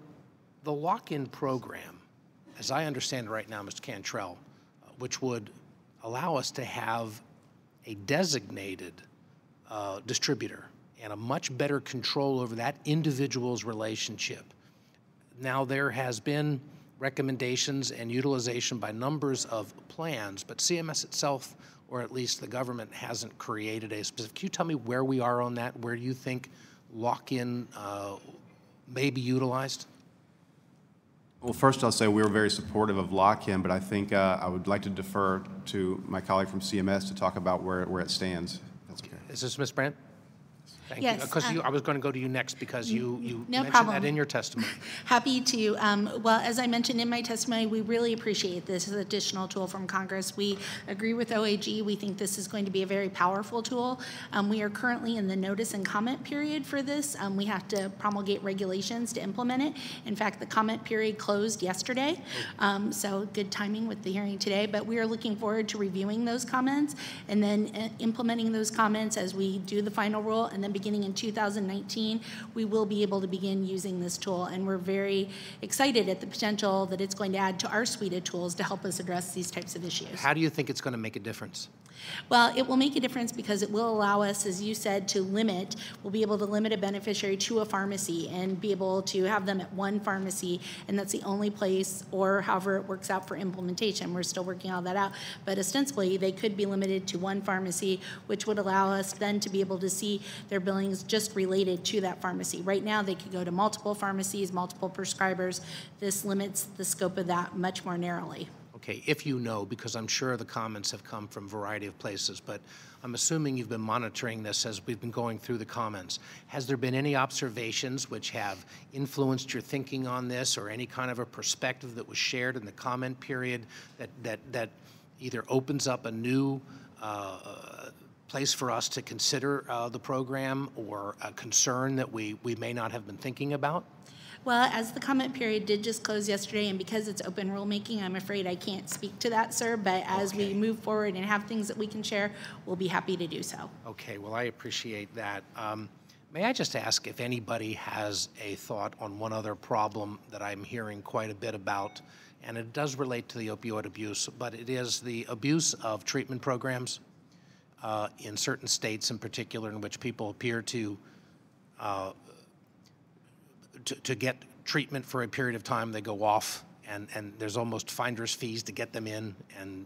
the lock-in program, as I understand it right now, Mr. Cantrell, which would allow us to have a designated distributor and a much better control over that individual's relationship. Now, there has been recommendations and utilization by numbers of plans, but CMS itself, or at least the government, hasn't created a specific. Can you tell me where we are on that? Where do you think lock-in may be utilized? Well, first I'll say we were very supportive of lock-in, but I think I would like to defer to my colleague from CMS to talk about where it stands. That's okay. Is this Ms. Brandt? Thank Yes, you. Because I was going to go to you next because you no mentioned problem. that in your testimony. Happy to. Well, as I mentioned in my testimony, we really appreciate this additional tool from Congress. We agree with OAG. We think this is going to be a very powerful tool. We are currently in the notice and comment period for this. We have to promulgate regulations to implement it. In fact, the comment period closed yesterday, so good timing with the hearing today. But we are looking forward to reviewing those comments and then implementing those comments as we do the final rule, and then beginning in 2019, we will be able to begin using this tool, and we're very excited at the potential that it's going to add to our suite of tools to help us address these types of issues. How do you think it's going to make a difference? Well, it will make a difference because it will allow us, as you said, we'll be able to limit a beneficiary to a pharmacy and be able to have them at one pharmacy, and that's the only place, or however it works out for implementation. We're still working all that out, but ostensibly they could be limited to one pharmacy, which would allow us then to be able to see their billings just related to that pharmacy. Right now, they could go to multiple pharmacies, multiple prescribers. This limits the scope of that much more narrowly. Okay, if you know, because I'm sure the comments have come from a variety of places, but I'm assuming you've been monitoring this as we've been going through the comments. Has there been any observations which have influenced your thinking on this, or any kind of a perspective that was shared in the comment period that either opens up a new place for us to consider the program, or a concern that we may not have been thinking about? Well, as the comment period did just close yesterday, and because it's open rulemaking, I'm afraid I can't speak to that, sir, but as we move forward and have things that we can share, we'll be happy to do so. Okay, well, I appreciate that. May I just ask if anybody has a thought on one other problem that I'm hearing quite a bit about, and it does relate to the opioid abuse, but it is the abuse of treatment programs in certain states in particular, in which people appear to get treatment for a period of time. They go off, and there's almost finder's fees to get them in, and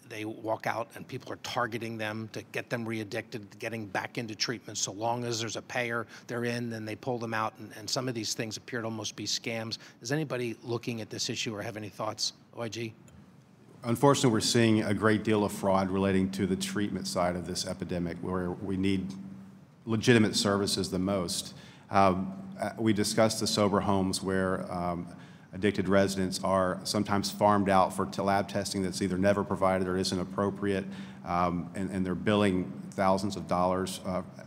they walk out, and people are targeting them to get them re-addicted, getting back into treatment. So long as there's a payer, they're in, then they pull them out, and some of these things appear to almost be scams. Is anybody looking at this issue or have any thoughts? OIG? Unfortunately, we're seeing a great deal of fraud relating to the treatment side of this epidemic, where we need legitimate services the most. We discussed the sober homes where addicted residents are sometimes farmed out for lab testing that's either never provided or isn't appropriate, and they're billing thousands of dollars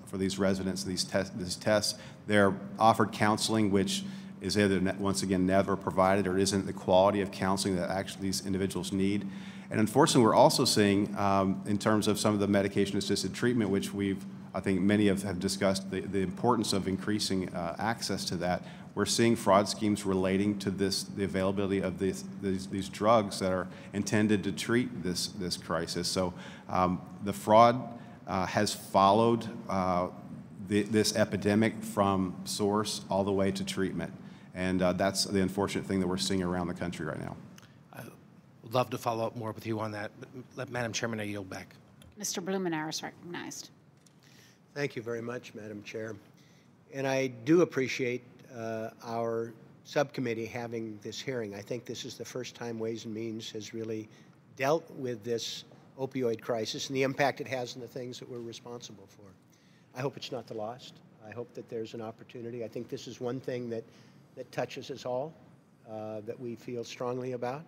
for these residents, these tests. They're offered counseling, which is either, once again, never provided, or isn't the quality of counseling that actually these individuals need. And unfortunately, we're also seeing, in terms of some of the medication-assisted treatment, which I think many have discussed the importance of increasing access to that. We're seeing fraud schemes relating to the availability of these drugs that are intended to treat this crisis. So the fraud has followed this epidemic from source all the way to treatment. And that's the unfortunate thing that we're seeing around the country right now. would love to follow up more with you on that. But Madam Chairman, I yield back. Mr. Blumenauer is recognized. Thank you very much, Madam Chair. And I do appreciate our subcommittee having this hearing. I think this is the first time Ways and Means has really dealt with this opioid crisis and the impact it has on the things that we're responsible for. I hope it's not the last. I hope that there's an opportunity. I think this is one thing that touches us all, that we feel strongly about.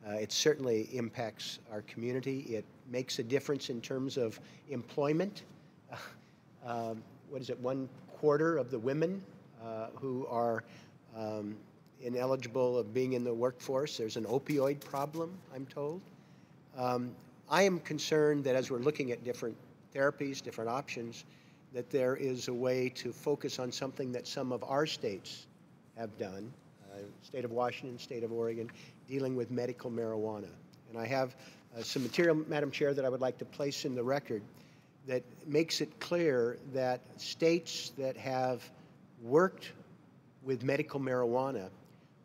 It certainly impacts our community. It makes a difference in terms of employment. What is it, 1/4 of the women who are ineligible of being in the workforce. There's an opioid problem, I'm told. I am concerned that as we're looking at different therapies, different options, that there is a way to focus on something that some of our states have done, state of Washington, state of Oregon, dealing with medical marijuana. And I have some material, Madam Chair, that I would like to place in the record that makes it clear that states that have worked with medical marijuana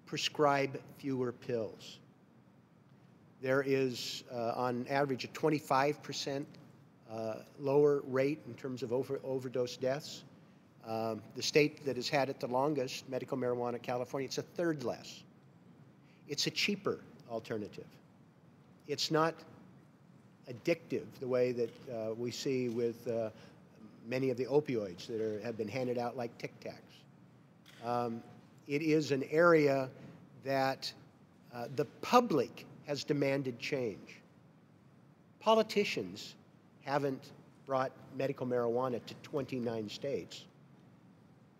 prescribe fewer pills. There is, on average, a 25% lower rate in terms of overdose deaths. The state that has had it the longest, medical marijuana, California, it's a third less. It's a cheaper alternative. It's not addictive the way that we see with many of the opioids that have been handed out like Tic Tacs. It is an area that the public has demanded change. Politicians haven't brought medical marijuana to 29 states.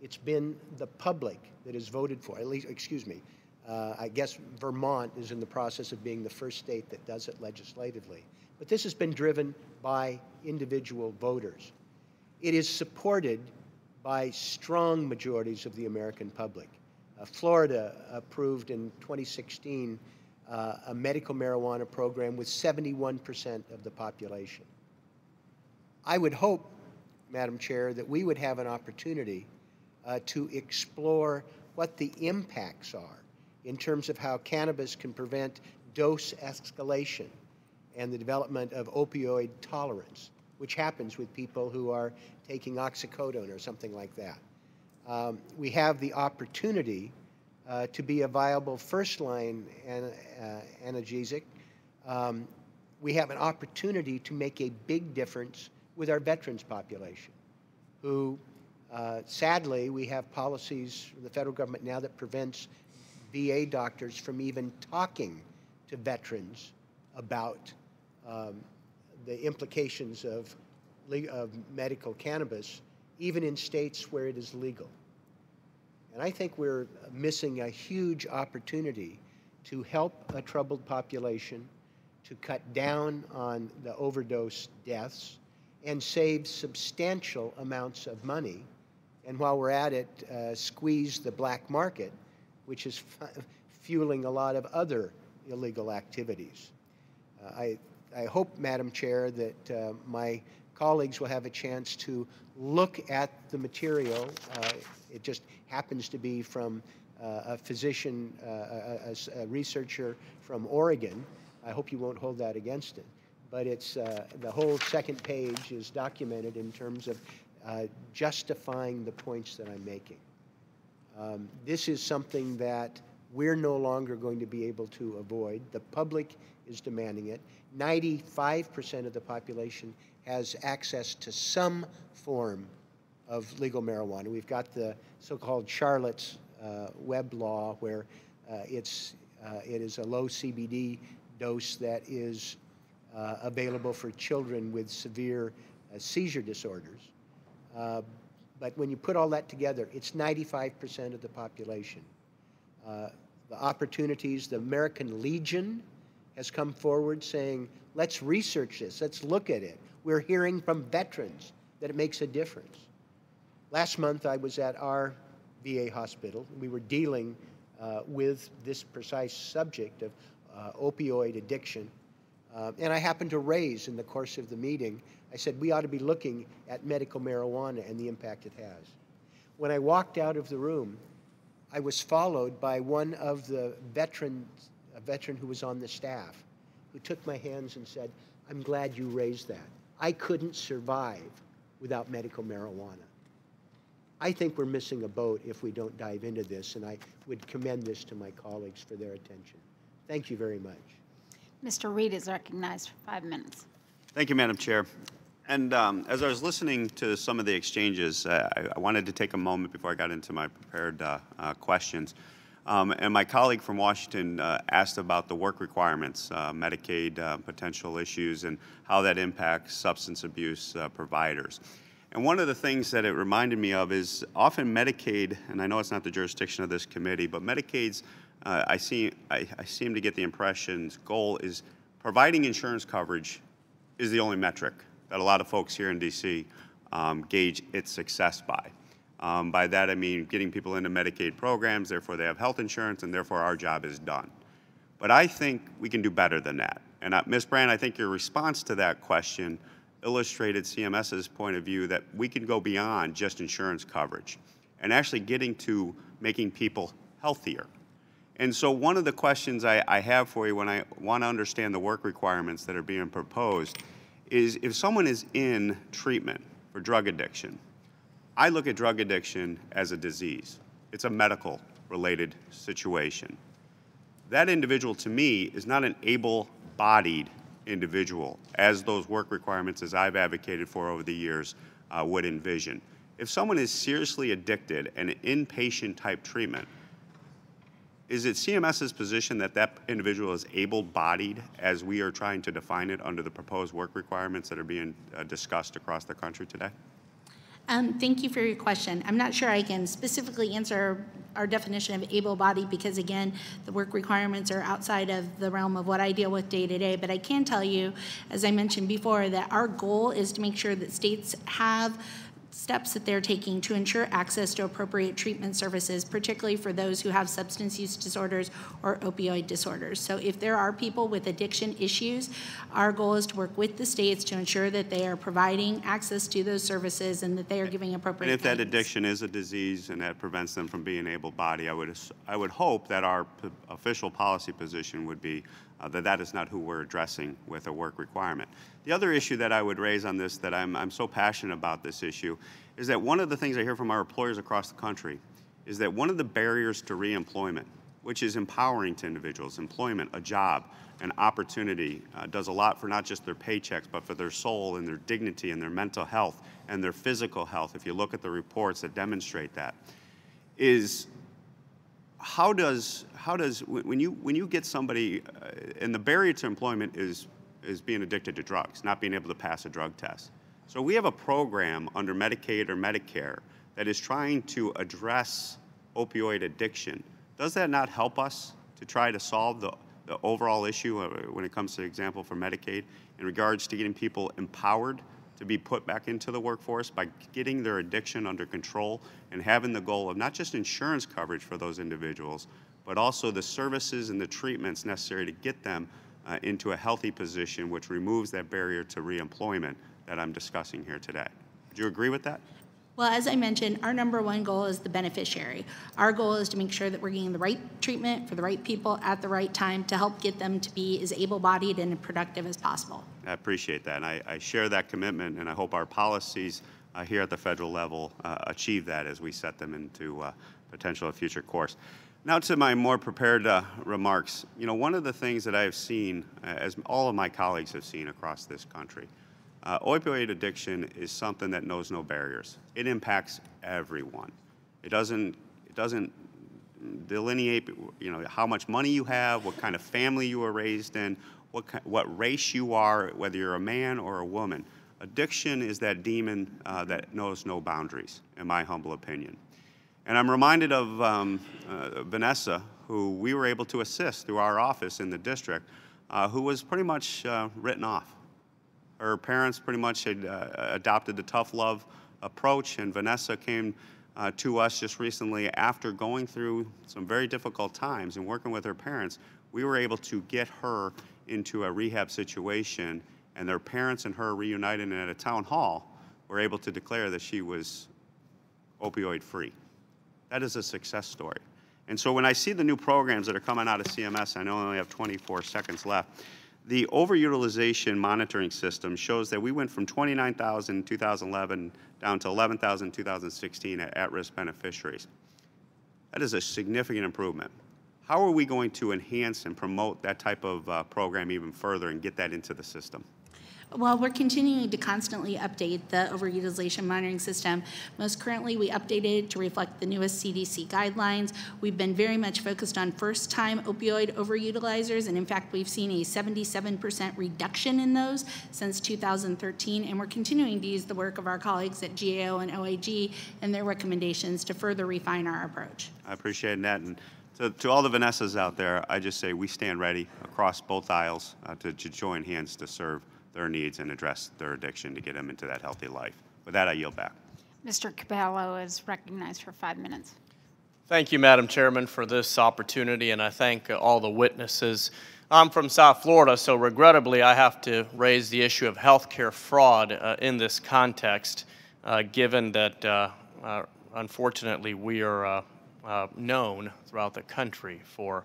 It's been the public that has voted for, at least, excuse me, I guess Vermont is in the process of being the first state that does it legislatively. But this has been driven by individual voters. It is supported by strong majorities of the American public. Florida approved in 2016 a medical marijuana program with 71% of the population. I would hope, Madam Chair, that we would have an opportunity to explore what the impacts are in terms of how cannabis can prevent dose escalation and the development of opioid tolerance, which happens with people who are taking oxycodone or something like that. We have the opportunity to be a viable first-line analgesic. We have an opportunity to make a big difference with our veterans population, who sadly, we have policies from the federal government now that prevents VA doctors from even talking to veterans about the implications of medical cannabis, even in states where it is legal. And I think we're missing a huge opportunity to help a troubled population, to cut down on the overdose deaths, and save substantial amounts of money. And while we're at it, squeeze the black market, which is fueling a lot of other illegal activities. I hope, Madam Chair, that my colleagues will have a chance to look at the material. It just happens to be from a physician, a researcher from Oregon. I hope you won't hold that against it. But it's the whole second page is documented in terms of justifying the points that I'm making. This is something that we're no longer going to be able to avoid. The public is demanding it. 95% of the population has access to some form of legal marijuana. We've got the so-called Charlotte's Web law, where it is a low CBD dose that is available for children with severe seizure disorders. But when you put all that together, it's 95% of the population. The opportunities, the American Legion has come forward saying, let's research this, let's look at it. We're hearing from veterans that it makes a difference. Last month, I was at our VA hospital. We were dealing with this precise subject of opioid addiction. And I happened to raise in the course of the meeting, I said, we ought to be looking at medical marijuana and the impact it has. When I walked out of the room, I was followed by one of the veterans, a veteran who was on the staff. who took my hands and said, I'm glad you raised that. I couldn't survive without medical marijuana. I think we're missing a boat if we don't dive into this, and I would commend this to my colleagues for their attention. Thank you very much. Mr. Reed is recognized for 5 minutes. Thank you, Madam Chair. And as I was listening to some of the exchanges, I wanted to take a moment before I got into my prepared questions. And my colleague from Washington asked about the work requirements, Medicaid potential issues, and how that impacts substance abuse providers. And one of the things that it reminded me of is often Medicaid, and I know it's not the jurisdiction of this committee, but Medicaid's, I seem to get the impression's goal is providing insurance coverage is the only metric that a lot of folks here in D.C. Gauge its success by. By that I mean getting people into Medicaid programs, therefore they have health insurance, and therefore our job is done. But I think we can do better than that. And Ms. Brand, I think your response to that question illustrated CMS's point of view that we can go beyond just insurance coverage and actually getting to making people healthier. And so one of the questions I have for you when I want to understand the work requirements that are being proposed is if someone is in treatment for drug addiction, I look at drug addiction as a disease. It's a medical-related situation. That individual, to me, is not an able-bodied individual, as those work requirements, as I've advocated for over the years, would envision. If someone is seriously addicted and in inpatient-type treatment, is it CMS's position that that individual is able-bodied as we are trying to define it under the proposed work requirements that are being discussed across the country today? Thank you for your question. I'm not sure I can specifically answer our definition of able-bodied because, again, the work requirements are outside of the realm of what I deal with day to day. But I can tell you, as I mentioned before, that our goal is to make sure that states have steps that they're taking to ensure access to appropriate treatment services, particularly for those who have substance use disorders or opioid disorders. So if there are people with addiction issues, our goal is to work with the states to ensure that they are providing access to those services and that they are giving appropriate And if guidance. that addiction is a disease and that prevents them from being able-bodied, I would hope that our official policy position would be that that is not who we're addressing with a work requirement. The other issue that I would raise on this, that I'm so passionate about this issue, is that one of the things I hear from our employers across the country is that one of the barriers to reemployment, which is empowering to individuals, employment, a job, an opportunity, does a lot for not just their paychecks, but for their soul and their dignity and their mental health and their physical health, if you look at the reports that demonstrate that, is how does when you get somebody, and the barrier to employment is being addicted to drugs, not being able to pass a drug test. So we have a program under Medicaid or Medicare that is trying to address opioid addiction. Does that not help us to try to solve the overall issue when it comes to example for Medicaid in regards to getting people empowered to be put back into the workforce by getting their addiction under control and having the goal of not just insurance coverage for those individuals, but also the services and the treatments necessary to get them into a healthy position, which removes that barrier to reemployment that I'm discussing here today. Do you agree with that? Well, as I mentioned, our number one goal is the beneficiary. Our goal is to make sure that we're getting the right treatment for the right people at the right time to help get them to be as able-bodied and productive as possible. I appreciate that, and I share that commitment, and I hope our policies here at the federal level achieve that as we set them into potential future course. Now to my more prepared remarks. You know, one of the things that I have seen, as all of my colleagues have seen across this country, opioid addiction is something that knows no barriers. It impacts everyone. It doesn't delineate, you know, how much money you have, what kind of family you were raised in, what race you are, whether you're a man or a woman. Addiction is that demon that knows no boundaries, in my humble opinion. And I'm reminded of Vanessa, who we were able to assist through our office in the district, who was pretty much written off. Her parents pretty much had adopted the tough love approach, and Vanessa came to us just recently after going through some very difficult times and working with her parents. We were able to get her into a rehab situation, and their parents and her reunited, and at a town hall were able to declare that she was opioid-free. That is a success story. And so when I see the new programs that are coming out of CMS, I know I only have 24 seconds left, The overutilization monitoring system shows that we went from 29,000 in 2011 down to 11,000 in 2016 at-risk beneficiaries. That is a significant improvement. How are we going to enhance and promote that type of program even further and get that into the system? Well, we're continuing to constantly update the overutilization monitoring system. Most currently, we updated it to reflect the newest CDC guidelines. We've been very much focused on first-time opioid overutilizers, and in fact, we've seen a 77% reduction in those since 2013, and we're continuing to use the work of our colleagues at GAO and OAG and their recommendations to further refine our approach. I appreciate that. And to all the Vanessas out there, I just say we stand ready across both aisles to join hands to serve their needs and address their addiction to get them into that healthy life. With that, I yield back. Mr. Capello is recognized for 5 minutes. Thank you, Madam Chairman, for this opportunity, and I thank all the witnesses. I'm from South Florida, so regrettably I have to raise the issue of healthcare fraud in this context, given that unfortunately we are known throughout the country for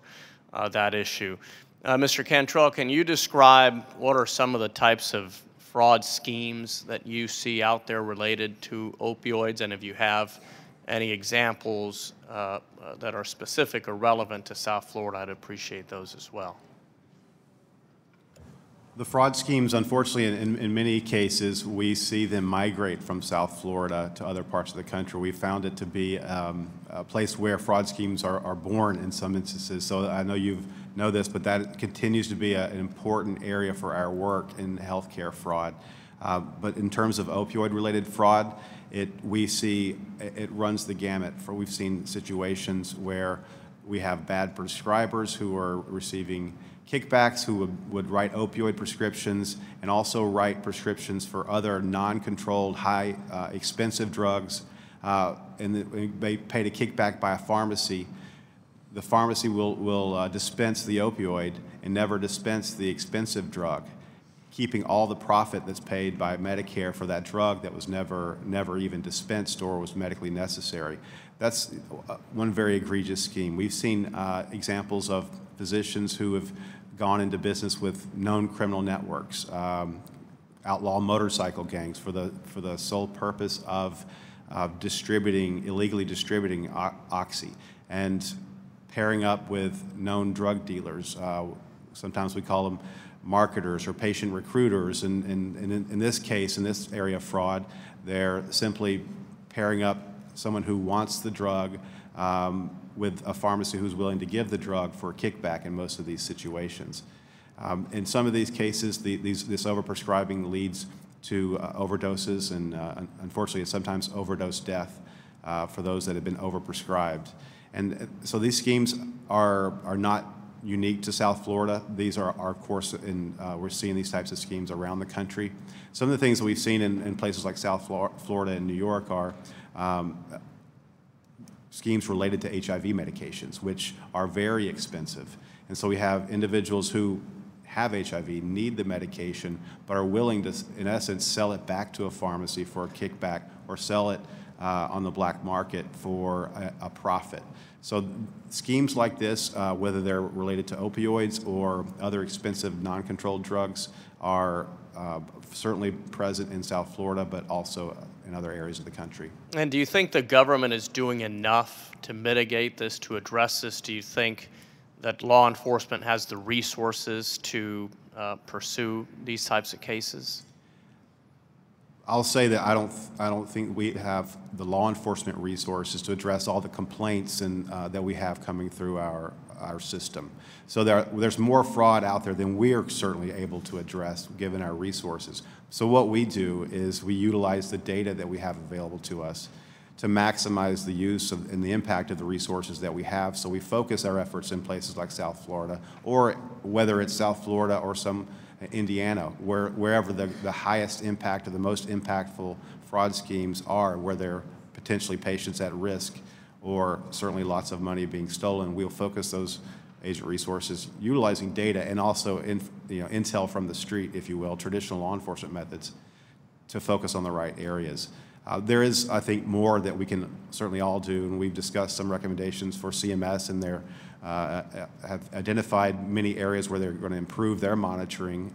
that issue. Mr. Cantrell, can you describe what are some of the types of fraud schemes that you see out there related to opioids, and if you have any examples that are specific or relevant to South Florida, I'd appreciate those as well. The fraud schemes, unfortunately, in many cases, we see them migrate from South Florida to other parts of the country. We found it to be a place where fraud schemes are born in some instances. So I know you know this, but that continues to be an important area for our work in healthcare fraud. But in terms of opioid-related fraud, we see it runs the gamut. We've seen situations where we have bad prescribers who are receiving kickbacks, who would write opioid prescriptions and also write prescriptions for other non-controlled, high, expensive drugs, and they paid a kickback by a pharmacy. The pharmacy will dispense the opioid and never dispense the expensive drug, keeping all the profit that's paid by Medicare for that drug that was never even dispensed or was medically necessary. That's one very egregious scheme. We've seen examples of physicians who have gone into business with known criminal networks, outlaw motorcycle gangs for the sole purpose of illegally distributing oxy, and pairing up with known drug dealers. Sometimes we call them marketers or patient recruiters, and in this case, in this area of fraud, they're simply pairing up someone who wants the drug with a pharmacy who's willing to give the drug for a kickback in most of these situations. In some of these cases, this overprescribing leads to overdoses and unfortunately sometimes overdose death for those that have been overprescribed. And so these schemes are not unique to South Florida. These are of course, we're seeing these types of schemes around the country. Some of the things that we've seen in places like South Florida and New York are schemes related to HIV medications, which are very expensive. And so we have individuals who have HIV, need the medication, but are willing to, in essence, sell it back to a pharmacy for a kickback or sell it on the black market for a profit. So schemes like this, whether they're related to opioids or other expensive non-controlled drugs, are certainly present in South Florida, but also in other areas of the country. And do you think the government is doing enough to mitigate this, to address this? Do you think that law enforcement has the resources to pursue these types of cases? I'll say that I don't think we have the law enforcement resources to address all the complaints that we have coming through our system. So there's more fraud out there than we are certainly able to address given our resources. So what we do is we utilize the data that we have available to us to maximize the use and the impact of the resources that we have. So we focus our efforts in places like South Florida, or whether it's South Florida or some Indiana, wherever the highest impact or the most impactful fraud schemes are, where there are potentially patients at risk or certainly lots of money being stolen. We'll focus those agent resources utilizing data and also intel from the street, if you will, traditional law enforcement methods, to focus on the right areas. There is, I think, more that we can certainly all do, and we've discussed some recommendations for CMS and their have identified many areas where they're going to improve their monitoring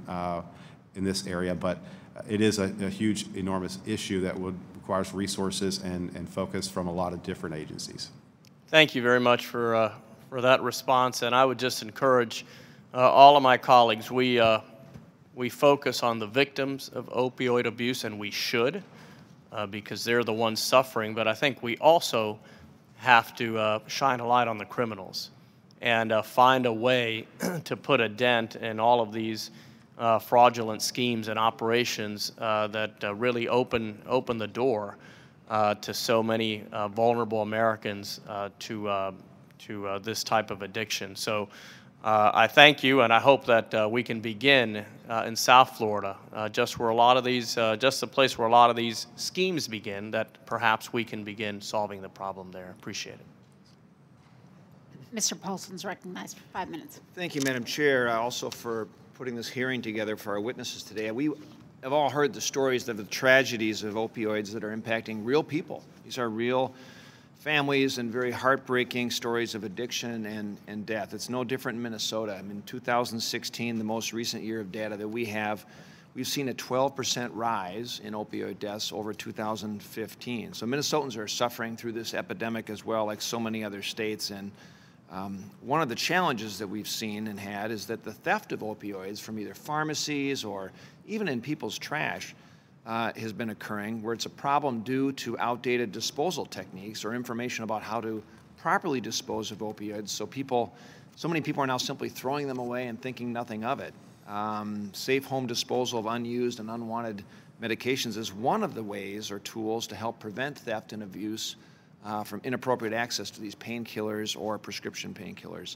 in this area, but it is a huge, enormous issue that requires resources and focus from a lot of different agencies. Thank you very much for that response, and I would just encourage all of my colleagues, we focus on the victims of opioid abuse, and we should, because they're the ones suffering, but I think we also have to shine a light on the criminals and find a way to put a dent in all of these fraudulent schemes and operations that really open the door to so many vulnerable Americans to this type of addiction. So I thank you, and I hope that we can begin in South Florida, just where a lot of these, just the place where a lot of these schemes begin, that perhaps we can begin solving the problem there. Appreciate it. Mr. Paulson's recognized for 5 minutes. Thank you, Madam Chair, also for putting this hearing together for our witnesses today. We have all heard the stories of the tragedies of opioids that are impacting real people. These are real families and very heartbreaking stories of addiction and death. It's no different in Minnesota. I mean, 2016, the most recent year of data that we have, we've seen a 12% rise in opioid deaths over 2015. So Minnesotans are suffering through this epidemic as well, like so many other states. And one of the challenges that we've seen and had is that the theft of opioids from either pharmacies or even in people's trash has been occurring, where it's a problem due to outdated disposal techniques or information about how to properly dispose of opioids. So many people are now simply throwing them away and thinking nothing of it. Safe home disposal of unused and unwanted medications is one of the ways or tools to help prevent theft and abuse from inappropriate access to these painkillers or prescription painkillers.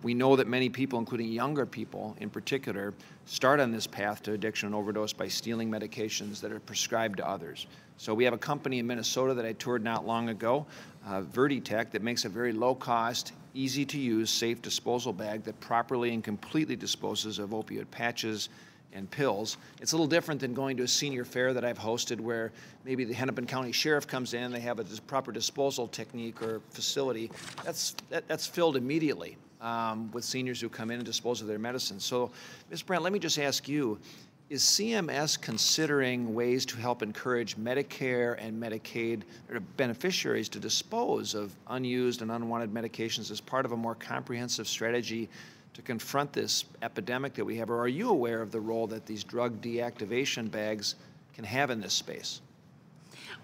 We know that many people, including younger people in particular, start on this path to addiction and overdose by stealing medications that are prescribed to others. So we have a company in Minnesota that I toured not long ago, Vertitech, that makes a very low-cost, easy-to-use, safe disposal bag that properly and completely disposes of opioid patches and pills. It's a little different than going to a senior fair that I've hosted where maybe the Hennepin County Sheriff comes in, they have a proper disposal technique or facility. That's filled immediately with seniors who come in and dispose of their medicine. So, Ms. Brandt, let me just ask you, is CMS considering ways to help encourage Medicare and Medicaid beneficiaries to dispose of unused and unwanted medications as part of a more comprehensive strategy to confront this epidemic that we have? Or are you aware of the role that these drug deactivation bags can have in this space?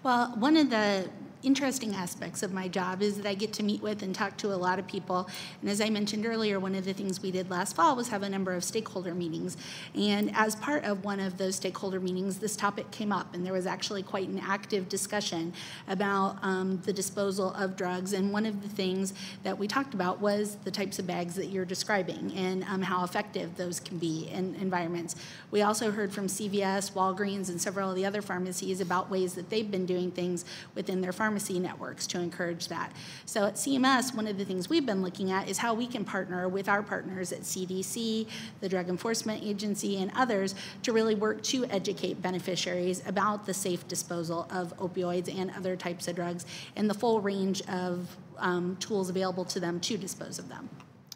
Well, one of the interesting aspects of my job is that I get to meet with and talk to a lot of people. And as I mentioned earlier, one of the things we did last fall was have a number of stakeholder meetings. And as part of one of those stakeholder meetings, this topic came up, and there was actually quite an active discussion about the disposal of drugs. And one of the things that we talked about was the types of bags that you're describing and how effective those can be in environments. We also heard from CVS, Walgreens, and several of the other pharmacies about ways that they've been doing things within their pharmacy networks to encourage that. So at CMS, one of the things we've been looking at is how we can partner with our partners at CDC, the Drug Enforcement Agency, and others to really work to educate beneficiaries about the safe disposal of opioids and other types of drugs and the full range of tools available to them to dispose of them.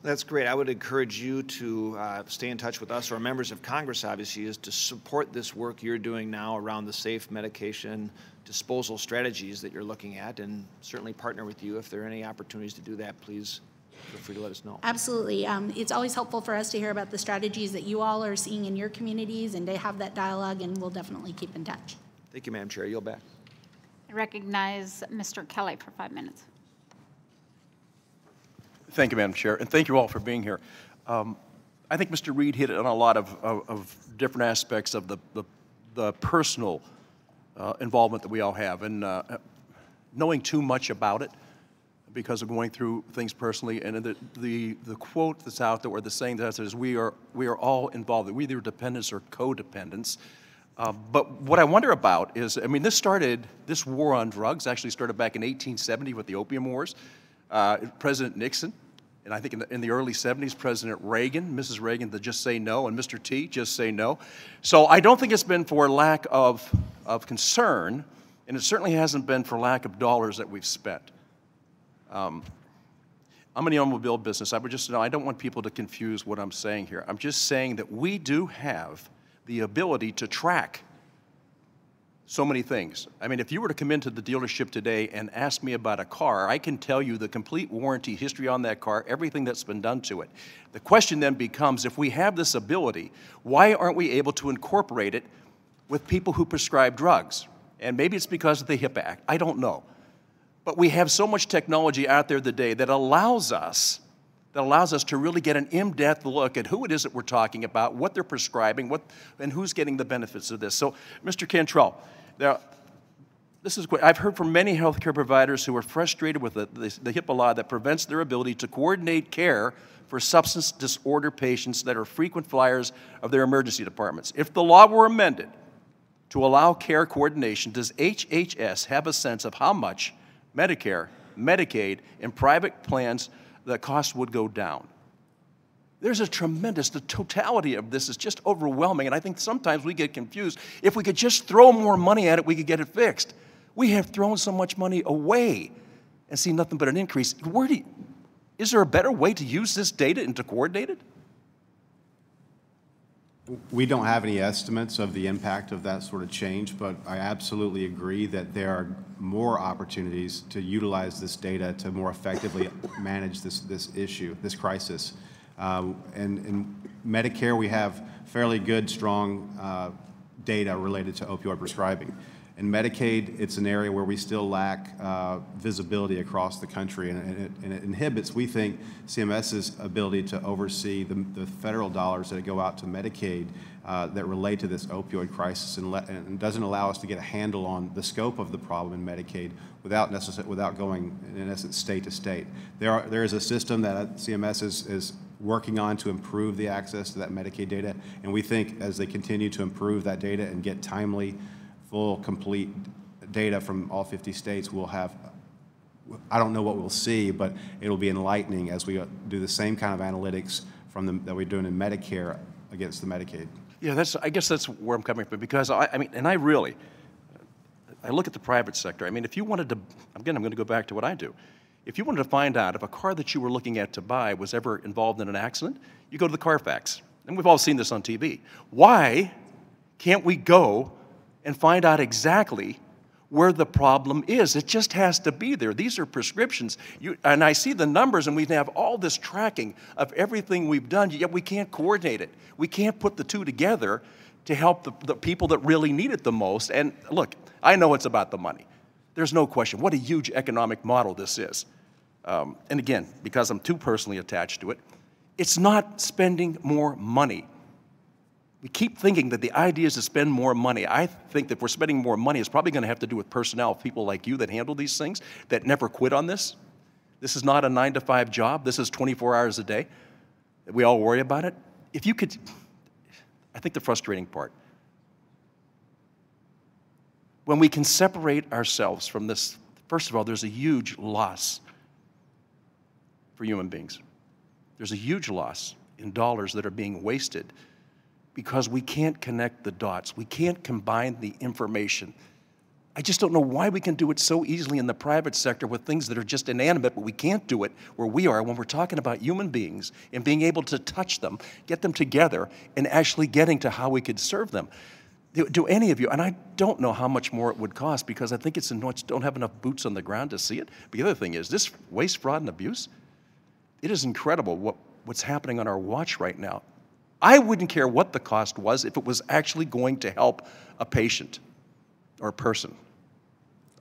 That's great. I would encourage you to stay in touch with us, or members of Congress, obviously, is to support this work you're doing now around the safe medication disposal strategies that you're looking at, and certainly partner with you. If there are any opportunities to do that, please feel free to let us know. Absolutely. It's always helpful for us to hear about the strategies that you all are seeing in your communities and to have that dialogue, and we'll definitely keep in touch. Thank you, Madam Chair. Yield back. I recognize Mr. Kelly for 5 minutes. Thank you, Madam Chair, and thank you all for being here. I think Mr. Reed hit on a lot of different aspects of the personal involvement that we all have, and knowing too much about it because of going through things personally, and the quote that's out there, or the saying that's out there, is we are all involved. We're either dependents or codependents. But what I wonder about is, I mean, this war on drugs actually started back in 1870 with the Opium Wars. President Nixon, and I think in the early 70s, President Reagan, Mrs. Reagan, the just say no, and Mr. T, just say no. So I don't think it's been for lack of concern, and it certainly hasn't been for lack of dollars that we've spent. I'm in the automobile business. I don't want people to confuse what I'm saying here. I'm just saying that we do have the ability to track so many things. I mean, if you were to come into the dealership today and ask me about a car, I can tell you the complete warranty history on that car, everything that's been done to it. The question then becomes, if we have this ability, why aren't we able to incorporate it with people who prescribe drugs? And maybe it's because of the HIPAA Act. I don't know. But we have so much technology out there today that allows us to really get an in-depth look at who it is that we're talking about, what they're prescribing, and who's getting the benefits of this. So, Mr. Cantrell, I've heard from many healthcare providers who are frustrated with the HIPAA law that prevents their ability to coordinate care for substance disorder patients that are frequent flyers of their emergency departments. If the law were amended to allow care coordination, does HHS have a sense of how much Medicare, Medicaid, and private plans the cost would go down? There's the totality of this is just overwhelming, and I think sometimes we get confused. If we could just throw more money at it, we could get it fixed. We have thrown so much money away and see nothing but an increase. Is there a better way to use this data and to coordinate it? We don't have any estimates of the impact of that sort of change, but I absolutely agree that there are more opportunities to utilize this data to more effectively manage this issue, this crisis. In Medicare, we have fairly good, strong data related to opioid prescribing. In Medicaid, it's an area where we still lack visibility across the country, and it inhibits, we think, CMS's ability to oversee the federal dollars that go out to Medicaid that relate to this opioid crisis, and doesn't allow us to get a handle on the scope of the problem in Medicaid without going, in essence, state to state. There is a system that CMS is working on to improve the access to that Medicaid data, and we think as they continue to improve that data and get timely, full, complete data from all 50 states, we'll have, I don't know what we'll see, but it'll be enlightening as we do the same kind of analytics that we're doing in Medicare against the Medicaid. Yeah, I guess that's where I'm coming from, because I look at the private sector. I mean, if you wanted to, again, I'm going to go back to what I do. If you wanted to find out if a car that you were looking at to buy was ever involved in an accident, you go to the Carfax. And we've all seen this on TV. Why can't we go and find out exactly where the problem is? It just has to be there. These are prescriptions. And I see the numbers, and we have all this tracking of everything we've done, yet we can't coordinate it. We can't put the two together to help the people that really need it the most. And look, I know it's about the money. There's no question. What a huge economic model this is. And again, because I'm too personally attached to it, it's not spending more money. We keep thinking that the idea is to spend more money. I think that if we're spending more money, it's probably going to have to do with personnel, people like you that handle these things, that never quit on this. This is not a 9-to-5 job. This is 24 hours a day. We all worry about it. If you could, I think the frustrating part, when we can separate ourselves from this, first of all, there's a huge loss for human beings. There's a huge loss in dollars that are being wasted because we can't connect the dots. We can't combine the information. I just don't know why we can do it so easily in the private sector with things that are just inanimate, but we can't do it where we are when we're talking about human beings and being able to touch them, get them together, and actually getting to how we could serve them. Do any of you, and I don't know how much more it would cost because I think don't have enough boots on the ground to see it. But the other thing is this waste, fraud, and abuse, it is incredible what's happening on our watch right now. I wouldn't care what the cost was if it was actually going to help a patient or a person.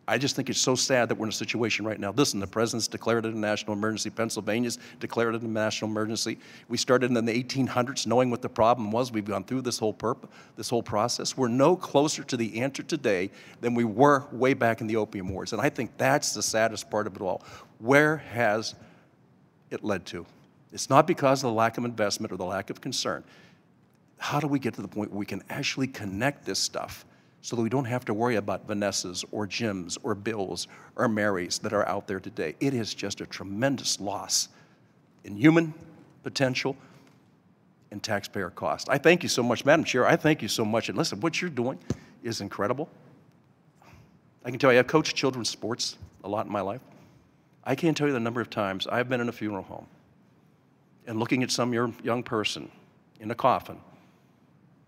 I just think it's so sad that we're in a situation right now. Listen, the president's declared it a national emergency. Pennsylvania's declared it a national emergency. We started in the 1800s knowing what the problem was. We've gone through this whole process. We're no closer to the answer today than we were way back in the opium wars. And I think that's the saddest part of it all. Where has it led to? It's not because of the lack of investment or the lack of concern. How do we get to the point where we can actually connect this stuff so that we don't have to worry about Vanessas or Jims or Bills or Marys that are out there today? It is just a tremendous loss in human potential and taxpayer cost. I thank you so much, Madam Chair. I thank you so much. And listen, what you're doing is incredible. I can tell you, I've coached children's sports a lot in my life. I can't tell you the number of times I've been in a funeral home and looking at some young person in a coffin,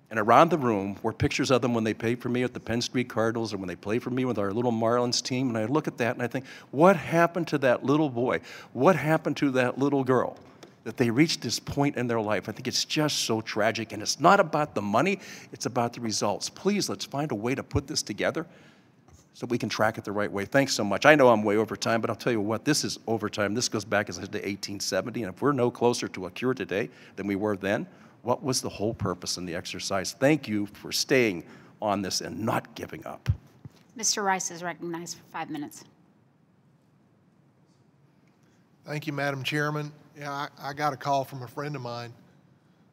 and around the room were pictures of them when they played for me at the Penn Street Cardinals or when they played for me with our little Marlins team. And I look at that and I think, what happened to that little boy? What happened to that little girl that they reached this point in their life? I think it's just so tragic. And it's not about the money, it's about the results. Please, let's find a way to put this together so we can track it the right way. Thanks so much. I know I'm way over time, but I'll tell you what, this is overtime. This goes back, as I said, to 1870. And if we're no closer to a cure today than we were then, what was the whole purpose in the exercise? Thank you for staying on this and not giving up. Mr. Rice is recognized for 5 minutes. Thank you, Madam Chairman. Yeah, I got a call from a friend of mine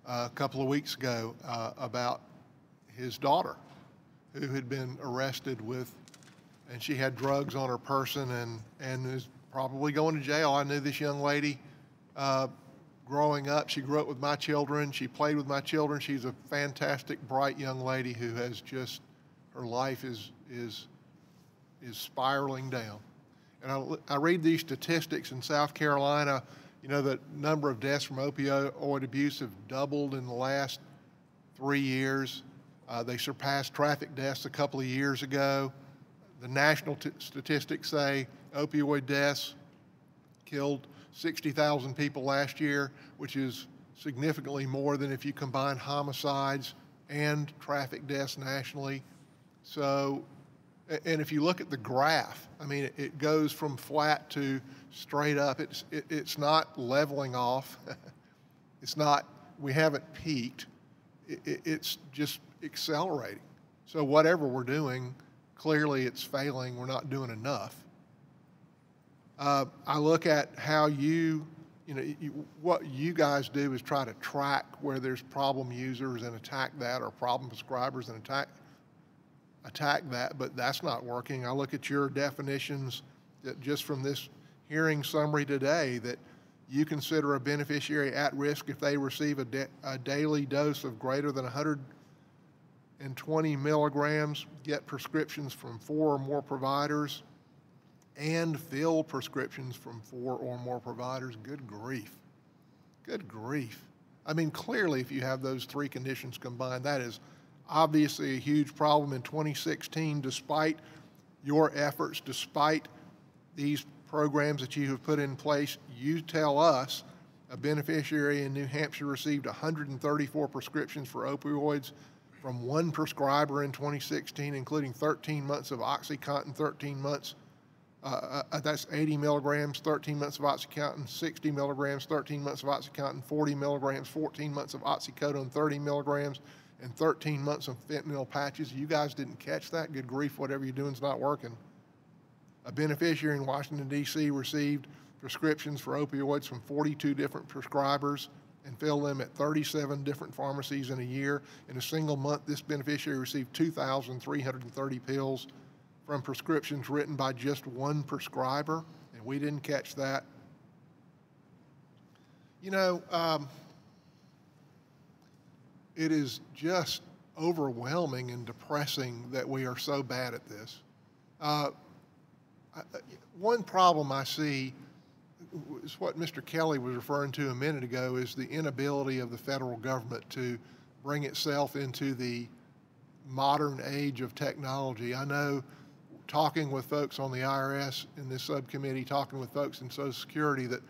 a couple of weeks ago about his daughter who had been arrested and she had drugs on her person and is probably going to jail. I knew this young lady growing up. She grew up with my children. She played with my children. She's a fantastic, bright young lady who has just, her life is spiraling down. And I read these statistics in South Carolina. You know, the number of deaths from opioid abuse have doubled in the last 3 years. They surpassed traffic deaths a couple of years ago. The national statistics say opioid deaths killed 60,000 people last year, which is significantly more than if you combine homicides and traffic deaths nationally. So, and if you look at the graph, I mean, it goes from flat to straight up. It's not leveling off. It's not, we haven't peaked. It's just accelerating. So whatever we're doing, clearly it's failing. We're not doing enough. I look at how what you guys do is try to track where there's problem users and attack that, or problem prescribers and attack that, but that's not working. I look at your definitions that just from this hearing summary today, that you consider a beneficiary at risk if they receive a daily dose of greater than 120 milligrams, get prescriptions from 4 or more providers, and fill prescriptions from 4 or more providers. Good grief. Good grief. I mean, clearly, if you have those 3 conditions combined, that is obviously a huge problem in 2016, despite your efforts, despite these programs that you have put in place. You tell us a beneficiary in New Hampshire received 134 prescriptions for opioids from 1 prescriber in 2016, including 13 months of OxyContin, 13 months that's 80 milligrams, 13 months of OxyContin, 60 milligrams, 13 months of OxyContin, 40 milligrams, 14 months of oxycodone, 30 milligrams, and 13 months of fentanyl patches. You guys didn't catch that? Good grief, whatever you're doing is not working. A beneficiary in Washington, D.C. received prescriptions for opioids from 42 different prescribers and filled them at 37 different pharmacies in a year. In a single month, this beneficiary received 2,330 pills from prescriptions written by just 1 prescriber, and we didn't catch that. You know, it is just overwhelming and depressing that we are so bad at this. One problem I see is what Mr. Kelly was referring to a minute ago, is the inability of the federal government to bring itself into the modern age of technology. I know, talking with folks on the IRS in this subcommittee, talking with folks in Social Security, that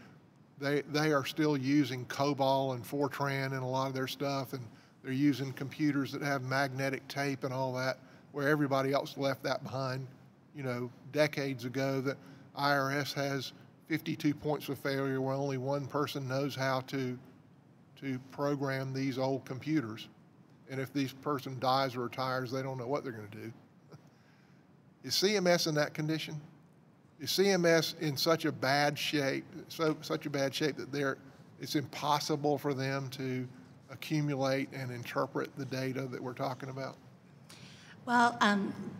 they are still using COBOL and Fortran and a lot of their stuff, and they're using computers that have magnetic tape and all that, where everybody else left that behind. You know, decades ago, the IRS has 52 points of failure where only 1 person knows how to program these old computers. And if this person dies or retires, they don't know what they're going to do. Is CMS in that condition? Is CMS in such a bad shape, such a bad shape that it's impossible for them to accumulate and interpret the data that we're talking about? Well,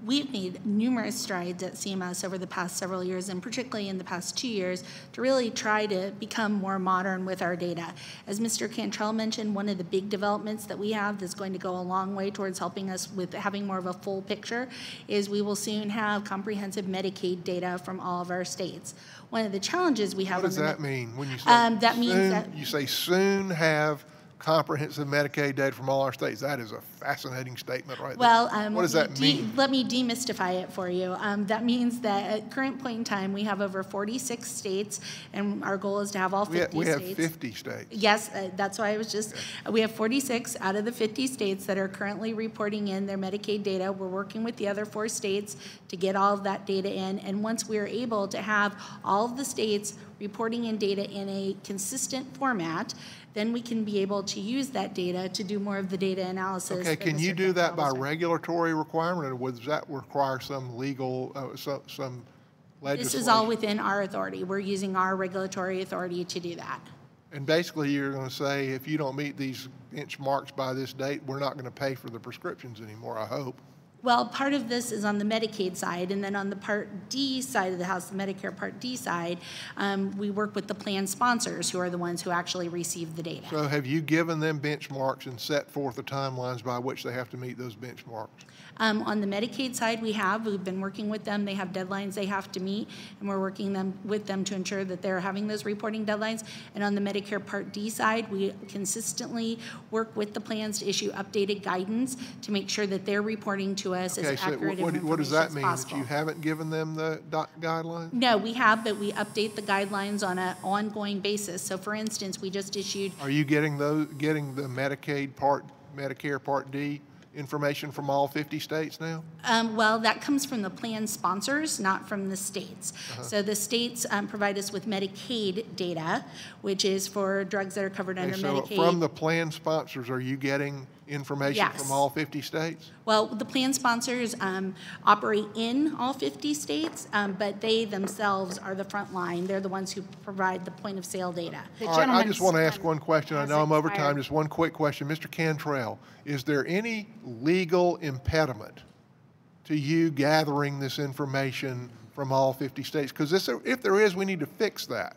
we've made numerous strides at CMS over the past several years, and particularly in the past 2 years, to really try to become more modern with our data. As Mr. Cantrell mentioned, one of the big developments that we have that's going to go a long way towards helping us with having more of a full picture is we will soon have comprehensive Medicaid data from all of our states. One of the challenges we have— What does that mean when you say that means soon, that you say soon have comprehensive Medicaid data from all our states? That is a fascinating statement right Well, there. What does that mean? Let me demystify it for you. That means that at current point in time, we have over 46 states, and our goal is to have all 50 states. We have 50 states. Yes, that's why I was just, we have 46 out of the 50 states that are currently reporting in their Medicaid data. We're working with the other 4 states to get all of that data in, and once we're able to have all of the states reporting in data in a consistent format, then we can be able to use that data to do more of the data analysis. Okay, can you do that by regulatory requirement, or does that require some legal, some legislation? This is all within our authority. We're using our regulatory authority to do that. And basically, you're going to say, if you don't meet these benchmarks by this date, we're not going to pay for the prescriptions anymore, I hope. Well, part of this is on the Medicaid side, and then on the Part D side of the house, the Medicare Part D side, we work with the plan sponsors, who are the ones who actually receive the data. So have you given them benchmarks and set forth the timelines by which they have to meet those benchmarks? On the Medicaid side, we've been working with them. They have deadlines they have to meet, and we're working with them to ensure that they're having those reporting deadlines. And on the Medicare Part D side, we consistently work with the plans to issue updated guidance to make sure that they're reporting to us as accurate information what does that mean? as That you haven't given them the guidelines? No, we have, but we update the guidelines on an ongoing basis. So, for instance, we just issued— Are you getting the Medicare Part D information from all 50 states now? Well, that comes from the plan sponsors, not from the states. So the states provide us with Medicaid data, which is for drugs that are covered under Medicaid. From the plan sponsors, are you getting information from all 50 states? Well, the plan sponsors operate in all 50 states, but they themselves are the front line. They're the ones who provide the point of sale data. All right, I just want to ask one question. I know I'm over time. Just one quick question. Mr. Cantrell, is there any legal impediment to you gathering this information from all 50 states? Because if there is, we need to fix that.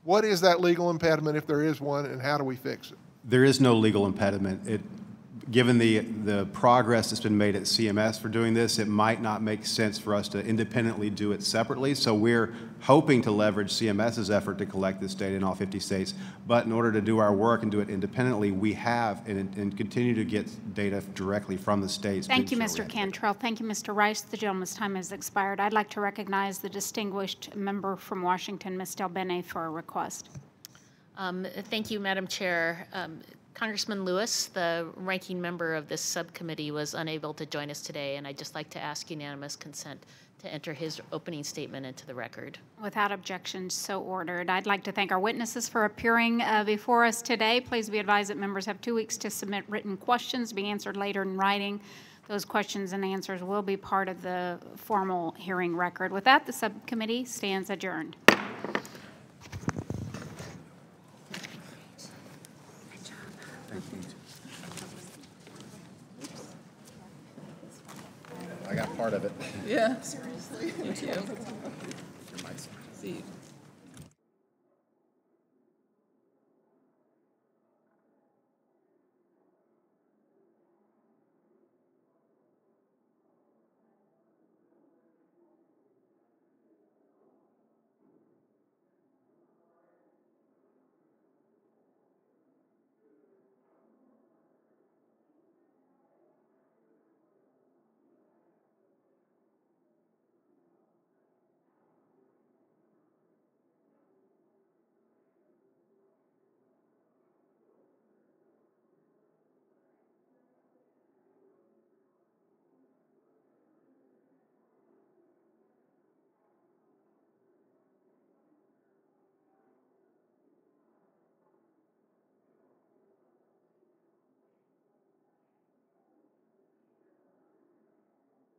What is that legal impediment, if there is one, and how do we fix it? There is no legal impediment. Given the progress that's been made at CMS for doing this, it might not make sense for us to independently do it separately. So we're hoping to leverage CMS's effort to collect this data in all 50 states. But in order to do our work and do it independently, we have and continue to get data directly from the states. Thank you, Mr. Cantrell. Thank you, Mr. Rice. The gentleman's time has expired. I'd like to recognize the distinguished member from Washington, Ms. Delbene, for a request. Thank you, Madam Chair. Congressman Lewis, the ranking member of this subcommittee, was unable to join us today, and I'd just like to ask unanimous consent to enter his opening statement into the record. Without objection, so ordered. I'd like to thank our witnesses for appearing before us today. Please be advised that members have 2 weeks to submit written questions to be answered later in writing. Those questions and answers will be part of the formal hearing record. With that, the subcommittee stands adjourned. I got part of it. Yeah, seriously. Me too. See you.